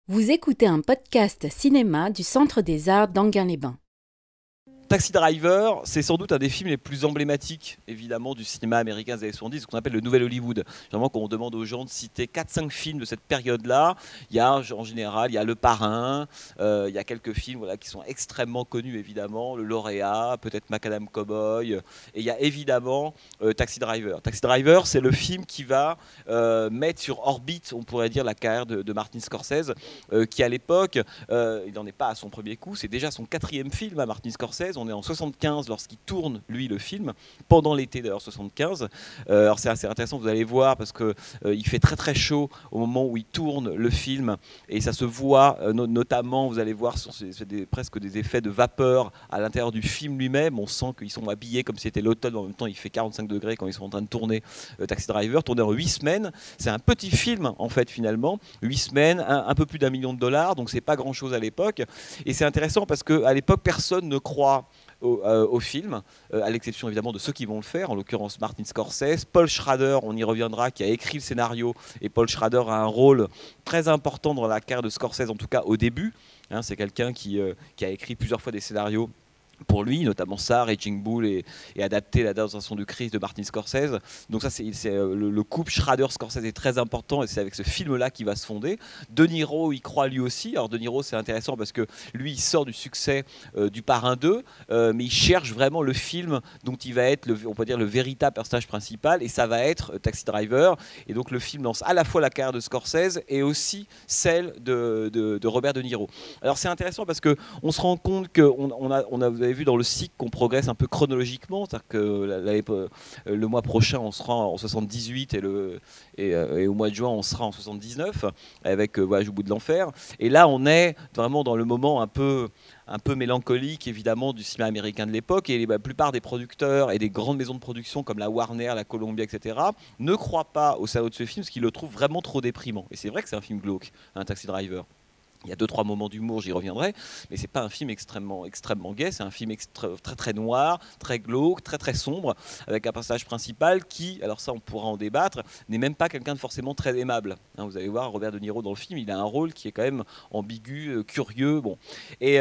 Vous écoutez un podcast cinéma du Centre des Arts d'Enghien-les-Bains. Taxi Driver, c'est sans doute un des films les plus emblématiques, évidemment, du cinéma américain des années 70, ce qu'on appelle le Nouvel Hollywood. Généralement, quand on demande aux gens de citer 4-5 films de cette période-là, il y a en général, il y a Le Parrain, il y a quelques films qui sont extrêmement connus, évidemment, Le Lauréat, peut-être Macadam Cowboy, et il y a évidemment Taxi Driver. Taxi Driver, c'est le film qui va mettre sur orbite, on pourrait dire, la carrière de Martin Scorsese, qui à l'époque, il n'en est pas à son premier coup, c'est déjà son 4e film à Martin Scorsese. On est en 75 lorsqu'il tourne, lui, le film, pendant l'été d'ailleurs 75. Alors c'est assez intéressant, vous allez voir, parce qu'il fait très très chaud au moment où il tourne le film, et ça se voit, notamment, vous allez voir, presque des effets de vapeur à l'intérieur du film lui-même. On sent qu'ils sont habillés comme si c'était l'automne, en même temps il fait 45 degrés quand ils sont en train de tourner Taxi Driver, tourné en 8 semaines. C'est un petit film, en fait, finalement. 8 semaines, un peu plus d'1 million de dollars, donc c'est pas grand-chose à l'époque. Et c'est intéressant parce qu'à l'époque, personne ne croit au film, à l'exception évidemment de ceux qui vont le faire, en l'occurrence Martin Scorsese, Paul Schrader, on y reviendra, qui a écrit le scénario, et Paul Schrader a un rôle très important dans la carrière de Scorsese, en tout cas au début. C'est quelqu'un qui a écrit plusieurs fois des scénarios pour lui, notamment ça, Raging Bull, et adapté La Danse du Christ de Martin Scorsese. Donc ça, c'est le couple Schrader-Scorsese est très important, et c'est avec ce film-là qu'il va se fonder. De Niro y croit lui aussi. Alors De Niro, c'est intéressant parce que lui, il sort du succès du Parrain 2, mais il cherche vraiment le film dont il va être, on peut dire, le véritable personnage principal, et ça va être Taxi Driver. Et donc le film lance à la fois la carrière de Scorsese et aussi celle de Robert De Niro. Alors c'est intéressant parce qu'on se rend compte vous avez vu dans le cycle qu'on progresse un peu chronologiquement, c'est-à-dire que le mois prochain on sera en 78 et au mois de juin on sera en 79 avec Voyage au bout de l'enfer. Et là on est vraiment dans le moment un peu mélancolique évidemment du cinéma américain de l'époque, et la plupart des producteurs et des grandes maisons de production comme la Warner, la Columbia, etc. ne croient pas au cerveau de ce film parce qu'ils le trouvent vraiment trop déprimant. Et c'est vrai que c'est un film glauque, un Taxi Driver. Il y a 2-3 moments d'humour, j'y reviendrai, mais c'est pas un film extrêmement gai, c'est un film très très noir, très glauque, très très sombre, avec un personnage principal qui, alors ça on pourra en débattre, n'est même pas quelqu'un de forcément très aimable. Vous allez voir, Robert De Niro dans le film, il a un rôle qui est quand même ambigu, curieux. Bon. Et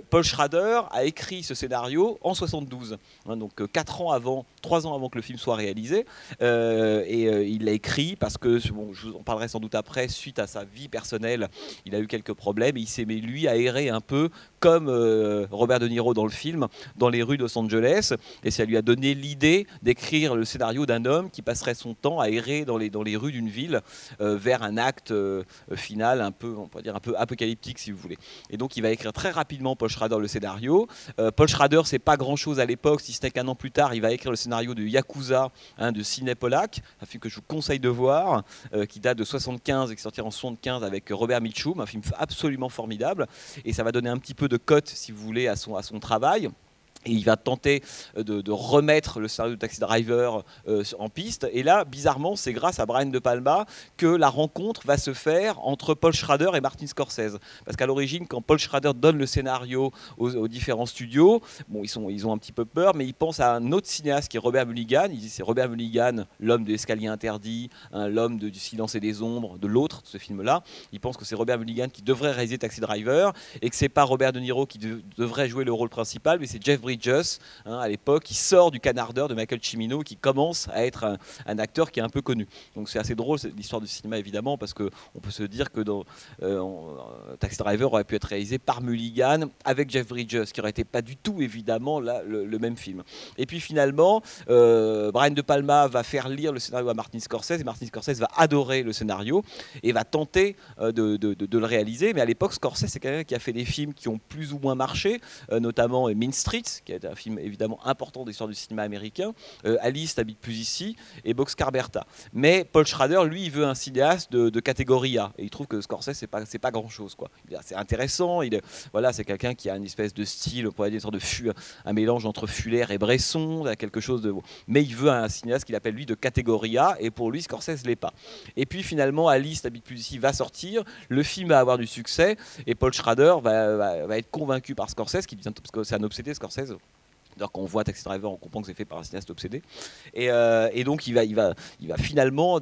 Paul Schrader a écrit ce scénario en 72, donc 3 ans avant que le film soit réalisé, il l'a écrit parce que, je vous en parlerai sans doute après, suite à sa vie personnelle, il a eu quelques problèmes, et il s'est mis lui à errer un peu comme Robert De Niro dans le film, dans les rues de Los Angeles, et ça lui a donné l'idée d'écrire le scénario d'un homme qui passerait son temps à errer dans les rues d'une ville vers un acte final un peu, on pourrait dire un peu apocalyptique si vous voulez. Et donc il va écrire très rapidement, Paul Schrader, le scénario. Paul Schrader, c'est pas grand chose à l'époque, si ce n'est qu'un an plus tard il va écrire le scénario de Yakuza, de Sidney Pollack, un film que je vous conseille de voir, qui date de 75 et qui sortira en 75 avec Robert Mitchum, un film absolument formidable, et ça va donner un petit peu de cote, si vous voulez, à son travail. Et il va tenter de remettre le scénario de Taxi Driver en piste. Et là, bizarrement, c'est grâce à Brian De Palma que la rencontre va se faire entre Paul Schrader et Martin Scorsese. Parce qu'à l'origine, quand Paul Schrader donne le scénario aux différents studios, ils ont un petit peu peur, mais ils pensent à un autre cinéaste qui est Robert Mulligan. Ils disent c'est Robert Mulligan, l'homme de l'Escalier interdit, l'homme du Silence et des ombres, de l'autre, de ce film-là. Ils pensent que c'est Robert Mulligan qui devrait réaliser Taxi Driver, et que c'est pas Robert De Niro qui devrait jouer le rôle principal, mais c'est Jeff Bridges, à l'époque, qui sort du Canardeur de Michael Cimino, qui commence à être un acteur qui est un peu connu. Donc c'est assez drôle, l'histoire du cinéma, évidemment, parce qu'on peut se dire que Taxi Driver aurait pu être réalisé par Mulligan avec Jeff Bridges, qui aurait été pas du tout, évidemment, là, le même film. Et puis finalement, Brian De Palma va faire lire le scénario à Martin Scorsese, et Martin Scorsese va adorer le scénario et va tenter de le réaliser. Mais à l'époque, Scorsese, c'est quelqu'un qui a fait des films qui ont plus ou moins marché, notamment Mean Streets, qui est un film évidemment important de l'histoire du cinéma américain, Alice n'habite plus ici, et Boxcar Bertha. Mais Paul Schrader, lui, il veut un cinéaste de catégorie A, et il trouve que Scorsese, c'est pas grand chose, quoi. C'est intéressant, c'est quelqu'un qui a une espèce de style, on pourrait dire un mélange entre Fuller et Bresson, quelque chose de. Mais il veut un cinéaste qu'il appelle lui de catégorie A, et pour lui, Scorsese l'est pas. Et puis finalement, Alice n'habite plus ici va sortir, le film va avoir du succès, et Paul Schrader va être convaincu par Scorsese, parce que c'est un obsédé, Scorsese, D'ailleurs, quand on voit Taxi Driver, on comprend que c'est fait par un cinéaste obsédé. Et donc, il va finalement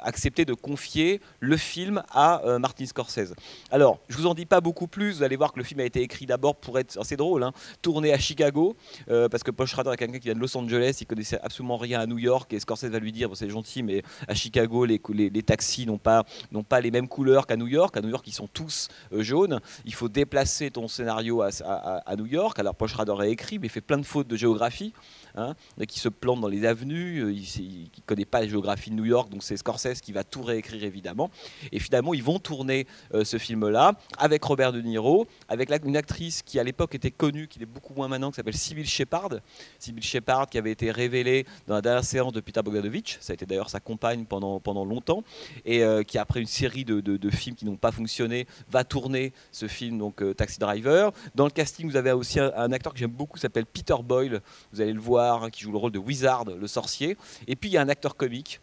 accepter de confier le film à Martin Scorsese. Alors, je vous en dis pas beaucoup plus. Vous allez voir que le film a été écrit d'abord pour être assez drôle, hein, tourné à Chicago, parce que Paul Schrader est quelqu'un qui vient de Los Angeles, il connaissait absolument rien à New York, et Scorsese va lui dire bon, c'est gentil, mais à Chicago, les taxis n'ont pas les mêmes couleurs qu'à New York. À New York, ils sont tous jaunes. Il faut déplacer ton scénario à New York. Alors, Paul Schrader a écrit, mais il fait plein de fautes de géographie, hein, qui se plante dans les avenues, il ne connaît pas la géographie de New York, donc c'est Scorsese qui va tout réécrire évidemment. Et finalement, ils vont tourner ce film-là avec Robert De Niro, avec une actrice qui à l'époque était connue, qui est beaucoup moins maintenant, qui s'appelle Sybil Shepherd. Sybil Shepherd qui avait été révélée dans la dernière séance de Peter Bogdanovich, ça a été d'ailleurs sa compagne pendant longtemps, et qui après une série de films qui n'ont pas fonctionné, va tourner ce film, donc Taxi Driver. Dans le casting, vous avez aussi un acteur que j'aime beaucoup, qui s'appelle Peter Boyle, vous allez le voir, hein, qui joue le rôle de Wizard, le sorcier. Et puis il y a un acteur comique,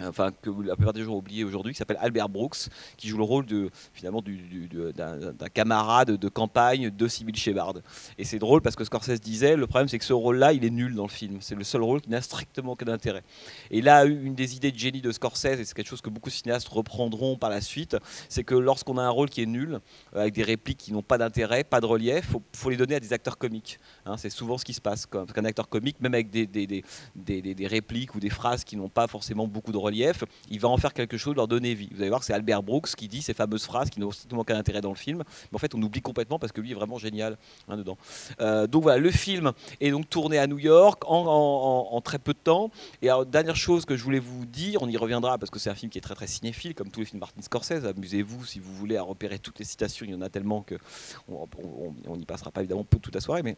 enfin que la plupart des gens ont oublié aujourd'hui, qui s'appelle Albert Brooks, qui joue le rôle d'un camarade de campagne de Sybil Shepherd. Et c'est drôle parce que Scorsese disait, le problème c'est que ce rôle-là, il est nul dans le film. C'est le seul rôle qui n'a strictement aucun intérêt. Et là, une des idées de génie de Scorsese, et c'est quelque chose que beaucoup de cinéastes reprendront par la suite, c'est que lorsqu'on a un rôle qui est nul, avec des répliques qui n'ont pas d'intérêt, pas de relief, faut les donner à des acteurs comiques. Hein, c'est souvent ce qui se passe. Parce qu'un acteur comique, même avec des répliques ou des phrases qui n'ont pas forcément beaucoup de relief, il va en faire quelque chose, leur donner vie. Vous allez voir que c'est Albert Brooks qui dit ces fameuses phrases qui n'ont strictement aucun intérêt dans le film, mais en fait on oublie complètement parce que lui est vraiment génial, hein, dedans. Donc voilà, le film est donc tourné à New York en très peu de temps. Et alors, dernière chose que je voulais vous dire, on y reviendra parce que c'est un film qui est très très cinéphile, comme tous les films de Martin Scorsese. Amusez-vous si vous voulez à repérer toutes les citations, il y en a tellement que on n'y passera pas évidemment toute la soirée, mais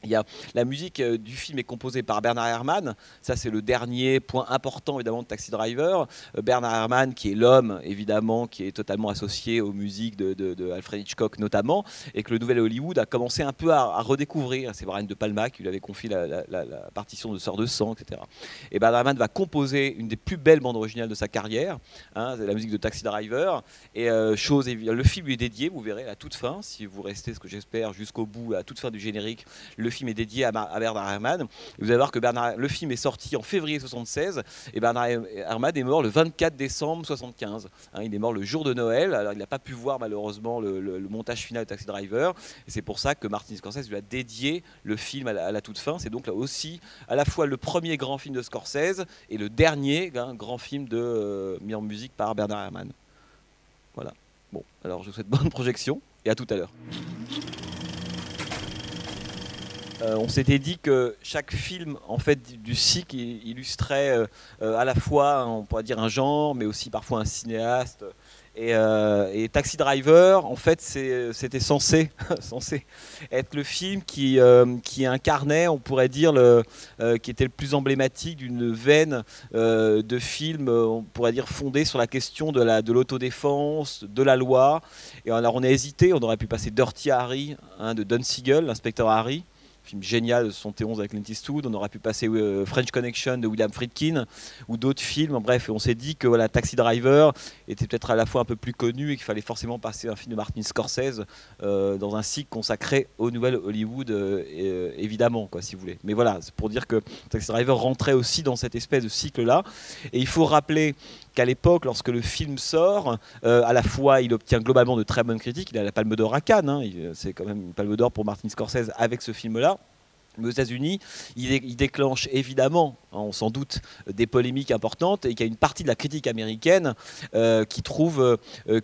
il y a, la musique du film est composée par Bernard Herrmann. Ça, c'est le dernier point important évidemment de Taxi Driver. Bernard Herrmann, qui est l'homme évidemment, qui est totalement associé aux musiques de Alfred Hitchcock notamment, et que le Nouvel Hollywood a commencé un peu à redécouvrir. C'est Brian De Palma qui lui avait confié la partition de Sœur de sang, etc. Et Bernard Herrmann va composer une des plus belles bandes originales de sa carrière, hein, c'est la musique de Taxi Driver. Et le film lui est dédié, vous verrez à la toute fin, si vous restez, ce que j'espère, jusqu'au bout, à la toute fin du générique. Le film est dédié à Bernard Herrmann. Et vous allez voir que le film est sorti en février 1976 et Bernard Herrmann est mort le 24 décembre 1975. Hein, il est mort le jour de Noël. Alors il n'a pas pu voir malheureusement le montage final de Taxi Driver. Et c'est pour ça que Martin Scorsese lui a dédié le film à la toute fin. C'est donc là aussi à la fois le premier grand film de Scorsese et le dernier grand film mis en musique par Bernard Herrmann. Voilà. Bon, alors je vous souhaite bonne projection et à tout à l'heure. On s'était dit que chaque film en fait du cycle illustrait à la fois, on pourrait dire un genre, mais aussi parfois un cinéaste. Et Taxi Driver, en fait, c'était censé être le film qui incarnait, on pourrait dire, qui était le plus emblématique d'une veine de films, on pourrait dire, fondée sur la question de l'autodéfense, de la loi. Et alors on a hésité, on aurait pu passer Dirty Harry, hein, de Don Siegel, l'inspecteur Harry. Film génial de 71 avec Clint Eastwood. On aurait pu passer French Connection de William Friedkin ou d'autres films. Bref, on s'est dit que voilà, Taxi Driver était peut-être à la fois un peu plus connu et qu'il fallait forcément passer un film de Martin Scorsese dans un cycle consacré au Nouvel Hollywood, évidemment, quoi, si vous voulez. Mais voilà, c'est pour dire que Taxi Driver rentrait aussi dans cette espèce de cycle-là. Et il faut rappeler qu'à l'époque, lorsque le film sort, à la fois il obtient globalement de très bonnes critiques, il a la Palme d'Or à Cannes, hein, c'est quand même une Palme d'Or pour Martin Scorsese avec ce film-là. Mais aux États-Unis, il déclenche évidemment, hein, on s'en doute, des polémiques importantes, et qu'il y a une partie de la critique américaine qui trouve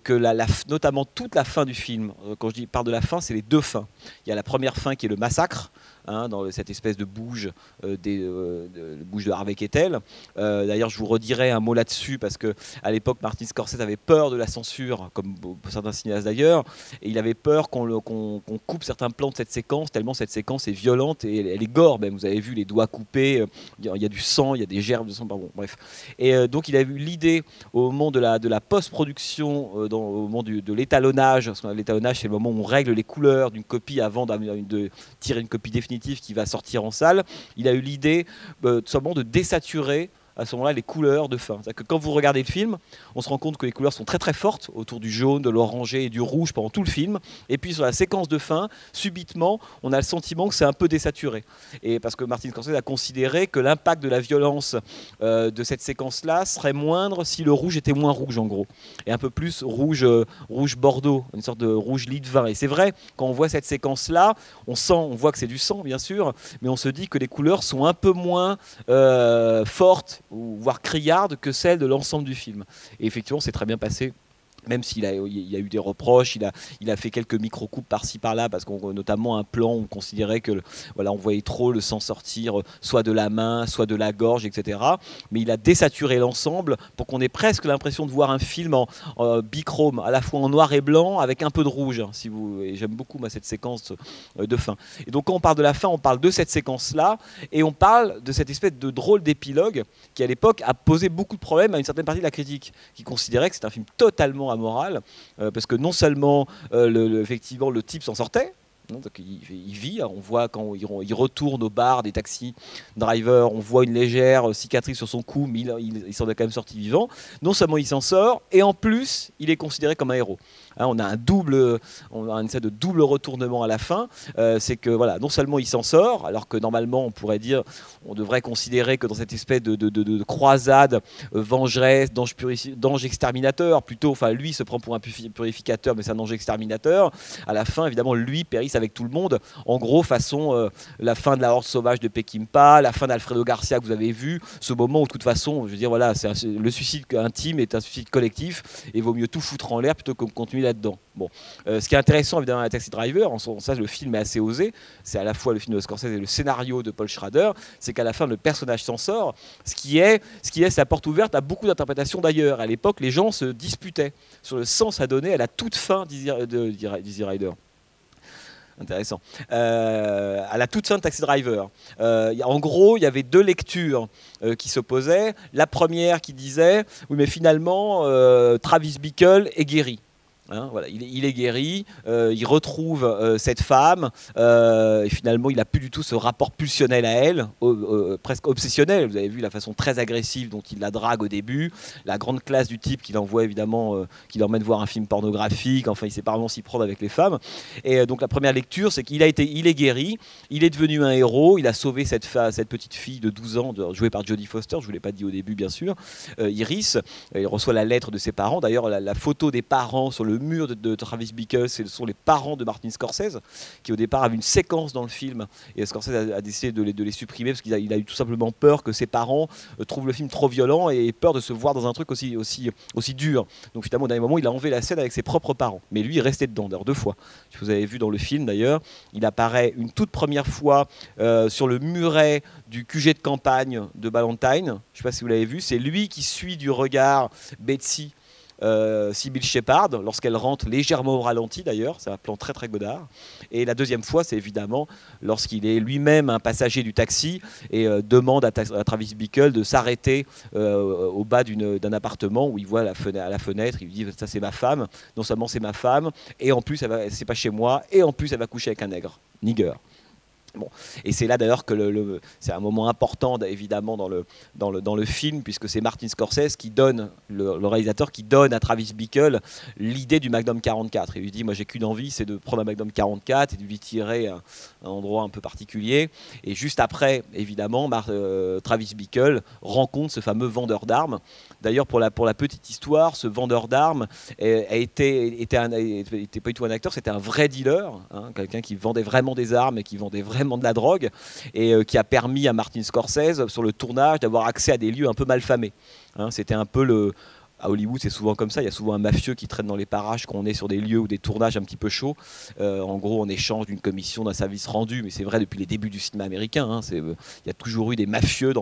que notamment toute la fin du film, quand je parle de la fin, c'est les deux fins. Il y a la première fin qui est le massacre, hein, dans cette espèce de bouge de Harvey Keitel. D'ailleurs, je vous redirai un mot là-dessus parce que à l'époque, Martin Scorsese avait peur de la censure, comme certains cinéastes d'ailleurs, et il avait peur qu'on coupe certains plans de cette séquence, tellement cette séquence est violente et elle est gore même. Vous avez vu les doigts coupés, il y a du sang, il y a des gerbes de sang, bon, bref. Et donc, il a eu l'idée au moment de la post-production, au moment de l'étalonnage. L'étalonnage, c'est le moment où on règle les couleurs d'une copie avant de tirer une copie définitive qui va sortir en salle. Il a eu l'idée tout simplement de désaturer à ce moment-là les couleurs de fin. C'est-à-dire que quand vous regardez le film, on se rend compte que les couleurs sont très très fortes autour du jaune, de l'orangé et du rouge pendant tout le film. Et puis sur la séquence de fin, subitement, on a le sentiment que c'est un peu désaturé. Et parce que Martin Scorsese a considéré que l'impact de la violence de cette séquence-là serait moindre si le rouge était moins rouge en gros, et un peu plus rouge, rouge bordeaux, une sorte de rouge lit de vin. Et c'est vrai, quand on voit cette séquence-là, on voit que c'est du sang bien sûr, mais on se dit que les couleurs sont un peu moins fortes, ou voire criardes que celles de l'ensemble du film. Et effectivement, c'est très bien passé. Même s'il a eu des reproches, il a fait quelques micro-coupes par-ci par-là, parce qu'on notamment un plan où on considérait que voilà, on voyait trop le sang sortir, soit de la main, soit de la gorge, etc. Mais il a désaturé l'ensemble pour qu'on ait presque l'impression de voir un film en bichrome, à la fois en noir et blanc, avec un peu de rouge. Hein, et j'aime beaucoup moi, cette séquence de fin. Et donc quand on parle de la fin, on parle de cette séquence-là, et on parle de cette espèce de drôle d'épilogue qui, à l'époque, a posé beaucoup de problèmes à une certaine partie de la critique, qui considérait que c'est un film totalement amoral, parce que non seulement effectivement le type s'en sortait, donc il vit, on voit quand il retourne au bar des taxis drivers, on voit une légère cicatrice sur son cou, mais il s'en est quand même sorti vivant. Non seulement il s'en sort, et en plus il est considéré comme un héros. Hein, on a une sorte de double retournement à la fin. C'est que voilà, non seulement il s'en sort, alors que normalement on pourrait dire, on devrait considérer que dans cette espèce de croisade vengeresse, d'ange exterminateur, plutôt, enfin lui se prend pour un purificateur, mais c'est un ange exterminateur. À la fin, évidemment, lui périsse avec tout le monde. En gros, façon la fin de la Horde sauvage de Peckinpah, la fin d'Alfredo Garcia que vous avez vu, ce moment où de toute façon, je veux dire, voilà, le suicide intime est un suicide collectif, et il vaut mieux tout foutre en l'air plutôt que de continuer là-dedans. Bon. Ce qui est intéressant évidemment à Taxi Driver, en ça le film est assez osé, c'est à la fois le film de Scorsese et le scénario de Paul Schrader, c'est qu'à la fin le personnage s'en sort, ce qui est sa porte ouverte à beaucoup d'interprétations d'ailleurs. À l'époque, les gens se disputaient sur le sens à donner à la toute fin d'Easy Rider. Intéressant. À la toute fin de Taxi Driver, en gros, il y avait deux lectures qui s'opposaient. La première qui disait, oui mais finalement, Travis Bickle est guéri. Hein, voilà, il est guéri, il retrouve cette femme, et finalement il n'a plus du tout ce rapport pulsionnel à elle, presque obsessionnel. Vous avez vu la façon très agressive dont il la drague au début, la grande classe du type qui l'envoie évidemment, qui l'emmène voir un film pornographique, enfin il sait pas vraiment s'y prendre avec les femmes. Et donc la première lecture, c'est qu'il il est guéri, il est devenu un héros, il a sauvé cette petite fille de 12 ans, jouée par Jodie Foster, je vous l'ai pas dit au début bien sûr, Iris, il reçoit la lettre de ses parents, d'ailleurs la photo des parents sur le mur de Travis Bickle, ce sont les parents de Martin Scorsese, qui au départ avait une séquence dans le film, et Scorsese a décidé de les supprimer parce qu'il a eu tout simplement peur que ses parents trouvent le film trop violent et peur de se voir dans un truc aussi dur. Donc finalement au dernier moment il a enlevé la scène avec ses propres parents, mais lui il restait dedans d'ailleurs 2 fois. Si vous avez vu dans le film d'ailleurs, il apparaît une toute première fois sur le muret du QG de campagne de Ballantine, je ne sais pas si vous l'avez vu, c'est lui qui suit du regard Betsy, Sybil Shepherd, lorsqu'elle rentre légèrement au ralenti d'ailleurs, c'est un plan très très Godard. Et la deuxième fois, c'est évidemment lorsqu'il est lui-même un passager du taxi et demande à Travis Bickle de s'arrêter au bas d'un appartement où il voit à la fenêtre, il lui dit ça c'est ma femme, non seulement c'est ma femme, et en plus c'est pas chez moi, et en plus elle va coucher avec un nigger. Bon. Et c'est là d'ailleurs que c'est un moment important évidemment dans le film, puisque c'est Martin Scorsese qui donne, le réalisateur qui donne à Travis Bickle l'idée du Magnum 44. Il lui dit moi j'ai qu'une envie, c'est de prendre un Magnum 44 et de lui tirer un endroit un peu particulier. Et juste après évidemment Travis Bickle rencontre ce fameux vendeur d'armes. D'ailleurs pour la petite histoire, ce vendeur d'armes était pas du tout un acteur, c'était un vrai dealer, hein, quelqu'un qui vendait vraiment des armes et qui vendait vraiment de la drogue, et qui a permis à Martin Scorsese sur le tournage d'avoir accès à des lieux un peu malfamés. Hein, c'était un peu à Hollywood, c'est souvent comme ça. Il y a souvent un mafieux qui traîne dans les parages quand on est sur des lieux ou des tournages un petit peu chauds. En gros, en échange d'une commission, d'un service rendu. Mais c'est vrai depuis les débuts du cinéma américain. Hein, il y a toujours eu des mafieux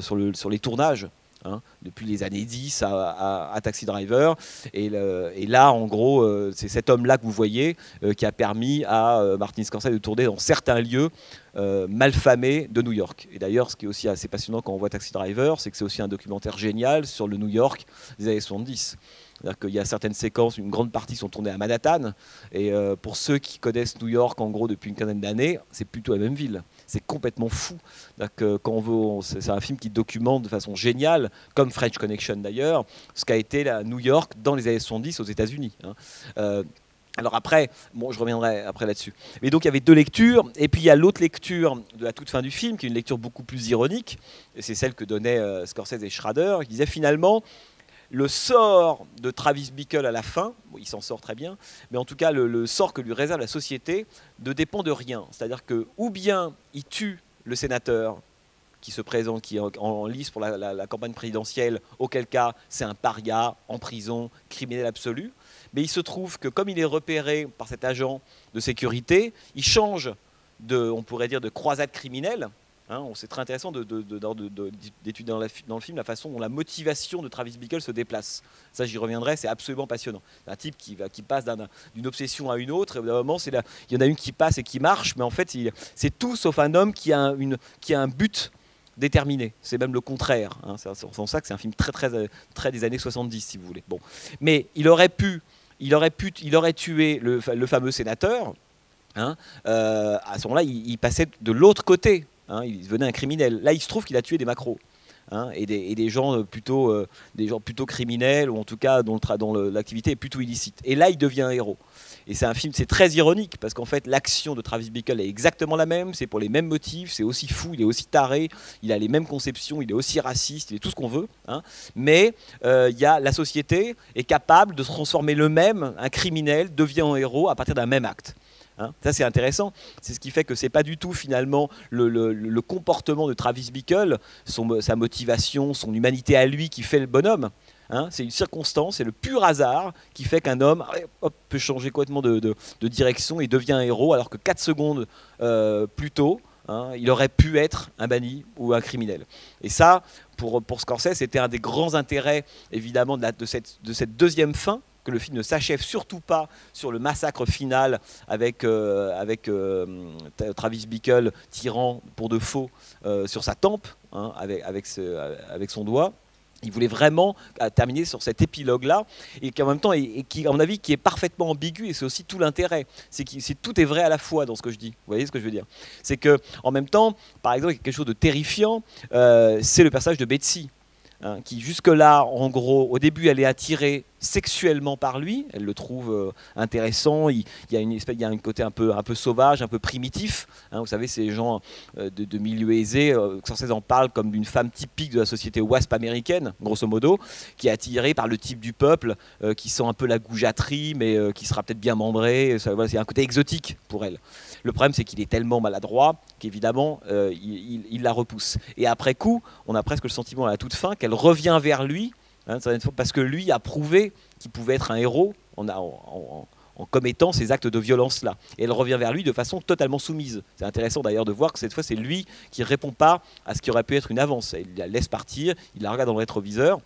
sur les tournages. Hein, depuis les années 10 à Taxi Driver, et là en gros c'est cet homme-là que vous voyez qui a permis à Martin Scorsese de tourner dans certains lieux malfamés de New York. Et d'ailleurs ce qui est aussi assez passionnant quand on voit Taxi Driver, c'est que c'est aussi un documentaire génial sur le New York des années 70. C'est-à-dire qu'il y a certaines séquences, une grande partie sont tournées à Manhattan, et pour ceux qui connaissent New York en gros depuis une quinzaine d'années, c'est plutôt la même ville. c'est complètement fou. Que quand c'est un film qui documente de façon géniale, comme French Connection d'ailleurs, ce qu'a été New York dans les années 70 aux États-Unis. Alors après, bon, je reviendrai après là-dessus. Mais donc il y avait deux lectures, et puis il y a l'autre lecture de la toute fin du film, qui est une lecture beaucoup plus ironique, et c'est celle que donnaient Scorsese et Schrader, qui disait finalement le sort de Travis Bickle à la fin, bon, il s'en sort très bien, mais en tout cas le sort que lui réserve la société ne dépend de rien. C'est-à-dire que ou bien il tue le sénateur qui se présente, qui est en lice pour la campagne présidentielle, auquel cas c'est un paria, en prison, criminel absolu. Mais il se trouve que comme il est repéré par cet agent de sécurité, il change on pourrait dire, de croisade criminelle. C'est très intéressant d'étudier dans le film la façon dont la motivation de Travis Bickle se déplace. Ça, j'y reviendrai, c'est absolument passionnant. Un type qui passe d'une obsession à une autre, et au bout d'un moment, il y en a une qui passe et qui marche, mais en fait, c'est tout sauf un homme qui a un but déterminé. C'est même le contraire. C'est en ça que c'est un film très des années 70, si vous voulez. Bon. Mais il aurait tué le fameux sénateur. À ce moment-là, il passait de l'autre côté. Il devenait un criminel. Là, il se trouve qu'il a tué des macros. Et des gens plutôt criminels, ou en tout cas dont l'activité est plutôt illicite. Et là, il devient un héros. Et c'est un film, c'est très ironique, parce qu'en fait, l'action de Travis Bickle est exactement la même, c'est pour les mêmes motifs, c'est aussi fou, il est aussi taré, il a les mêmes conceptions, il est aussi raciste, il est tout ce qu'on veut. Mais la société est capable de se transformer un criminel devient un héros à partir d'un même acte. Ça c'est intéressant, c'est ce qui fait que c'est pas du tout finalement le comportement de Travis Bickle, sa motivation, son humanité à lui qui fait le bonhomme. C'est une circonstance, c'est le pur hasard qui fait qu'un homme peut changer complètement de direction et devient un héros, alors que 4 secondes plus tôt, il aurait pu être un banni ou un criminel. Et ça, pour Scorsese, c'était un des grands intérêts évidemment de cette deuxième fin, que le film ne s'achève surtout pas sur le massacre final avec Travis Bickle tirant pour de faux sur sa tempe avec son doigt. Il voulait vraiment terminer sur cet épilogue-là, et qui en même temps, qui, à mon avis, qui est parfaitement ambigu, et c'est aussi tout l'intérêt. Tout est vrai à la fois dans ce que je dis. Vous voyez ce que je veux dire? C'est que, en même temps, par exemple, quelque chose de terrifiant, c'est le personnage de Betsy, qui jusque-là, en gros, au début, elle est attirée sexuellement par lui, elle le trouve intéressant, il y a un côté un peu sauvage, un peu primitif, vous savez, ces gens de milieu aisé, Scorsese en parle comme d'une femme typique de la société WASP américaine, grosso modo, qui est attirée par le type du peuple, qui sent un peu la goujaterie, mais qui sera peut-être bien membré, c'est un côté exotique pour elle. Le problème, c'est qu'il est tellement maladroit qu'évidemment, il la repousse. Et après coup, on a presque le sentiment à la toute fin qu'elle revient vers lui, parce que lui a prouvé qu'il pouvait être un héros en commettant ces actes de violence-là. Et elle revient vers lui de façon totalement soumise. C'est intéressant d'ailleurs de voir que cette fois, c'est lui qui ne répond pas à ce qui aurait pu être une avance. Il la laisse partir, il la regarde dans le rétroviseur.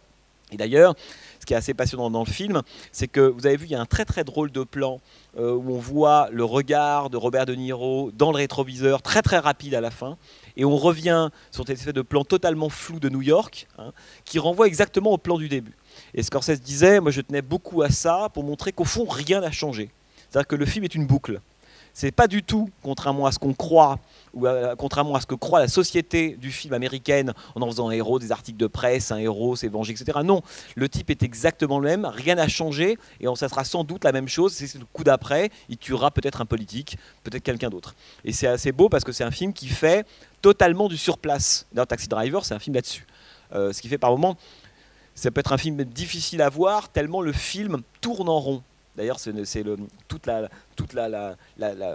Et d'ailleurs, ce qui est assez passionnant dans le film, c'est que vous avez vu, il y a un très très drôle de plan où on voit le regard de Robert De Niro dans le rétroviseur, très très rapide à la fin, et on revient sur cette espèce de plan totalement flou de New York, qui renvoie exactement au plan du début. Et Scorsese disait, moi je tenais beaucoup à ça pour montrer qu'au fond rien n'a changé. C'est-à-dire que le film est une boucle. C'est pas du tout, contrairement à ce qu'on croit, ou contrairement à ce que croit la société du film américaine, en faisant un héros des articles de presse, un héros s'est vengé, etc. Non, le type est exactement le même, rien n'a changé, et ça sera sans doute la même chose. C'est le coup d'après, il tuera peut-être un politique, peut-être quelqu'un d'autre. Et c'est assez beau parce que c'est un film qui fait totalement du surplace. D'ailleurs, Taxi Driver, c'est un film là-dessus. Ce qui fait par moments, ça peut être un film difficile à voir, tellement le film tourne en rond. D'ailleurs, toute la,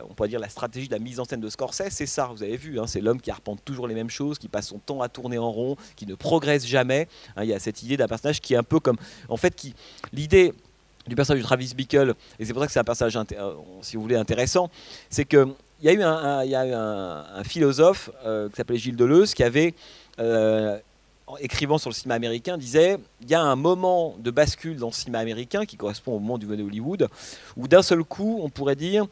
on pourrait dire la stratégie de la mise en scène de Scorsese, c'est ça, vous avez vu, c'est l'homme qui arpente toujours les mêmes choses, qui passe son temps à tourner en rond, qui ne progresse jamais. Il y a cette idée d'un personnage qui est un peu comme... En fait, l'idée du personnage de Travis Bickle, et c'est pour ça que c'est un personnage, si vous voulez, intéressant, c'est qu'il y a eu un philosophe qui s'appelait Gilles Deleuze, qui avait... écrivant sur le cinéma américain, disait il y a un moment de bascule dans le cinéma américain qui correspond au moment du de Hollywood, où d'un seul coup, on pourrait dire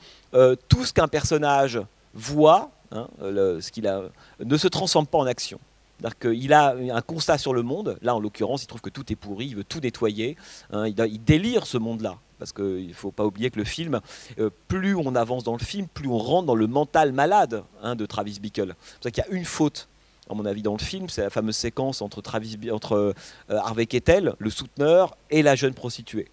tout ce qu'un personnage voit, ce qu'il a, ne se transforme pas en action. C'est-à-dire qu'il a un constat sur le monde, là en l'occurrence, il trouve que tout est pourri, il veut tout nettoyer, il délire ce monde-là. parce qu'il ne faut pas oublier que le film, plus on avance dans le film, plus on rentre dans le mental malade de Travis Bickle. C'est pour ça qu'il y a une faute, à mon avis, dans le film, c'est la fameuse séquence entre Harvey Keitel, le souteneur, et la jeune prostituée.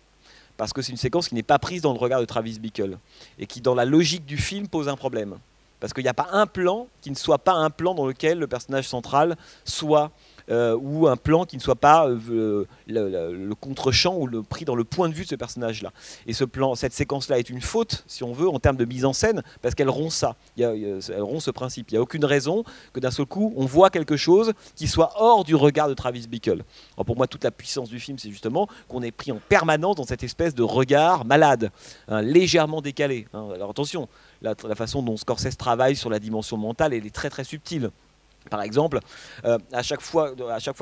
Parce que c'est une séquence qui n'est pas prise dans le regard de Travis Bickle et qui, dans la logique du film, pose un problème. Parce qu'il n'y a pas un plan qui ne soit pas un plan dans lequel le personnage central soit, ou un plan qui ne soit pas le contre-champ ou pris dans le point de vue de ce personnage-là. Et cette séquence-là est une faute, si on veut, en termes de mise en scène, parce qu'elle rompt ça. Elle rompt ce principe. Il n'y a aucune raison que d'un seul coup, on voit quelque chose qui soit hors du regard de Travis Bickle. Alors pour moi, toute la puissance du film, c'est justement qu'on est pris en permanence dans cette espèce de regard malade, légèrement décalé. Alors attention, la façon dont Scorsese travaille sur la dimension mentale, elle est très très subtile. Par exemple, à chaque fois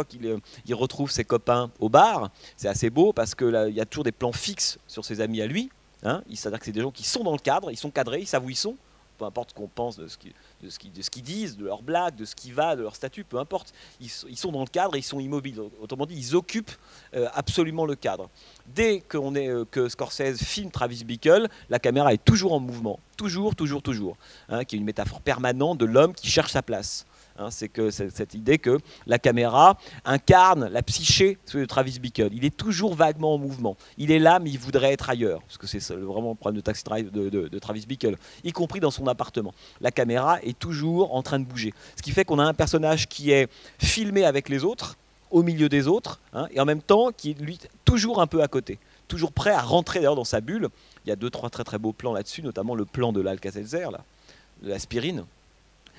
qu'il retrouve ses copains au bar, c'est assez beau parce qu'il y a toujours des plans fixes sur ses amis à lui. C'est-à-dire que c'est des gens qui sont dans le cadre, ils sont cadrés, ils savent où ils sont. Peu importe ce qu'on pense de ce qu'ils disent, de leurs blagues, de ce qui va, de leur statut, peu importe. Ils sont dans le cadre et ils sont immobiles. Autrement dit, ils occupent absolument le cadre. Dès que Scorsese filme Travis Bickle, la caméra est toujours en mouvement. Toujours, toujours, toujours. Qui est une métaphore permanente de l'homme qui cherche sa place. C'est cette idée que la caméra incarne la psyché de Travis Bickle. Il est toujours vaguement en mouvement. Il est là, mais il voudrait être ailleurs. Parce que c'est vraiment le problème de Taxi Drive de Travis Bickle, y compris dans son appartement. La caméra est toujours en train de bouger. Ce qui fait qu'on a un personnage qui est filmé avec les autres, au milieu des autres, et en même temps qui est lui toujours un peu à côté. Toujours prêt à rentrer d'ailleurs dans sa bulle. Il y a 2-3 très très beaux plans là-dessus, notamment le plan de l'Alka-Seltzer, de l'aspirine,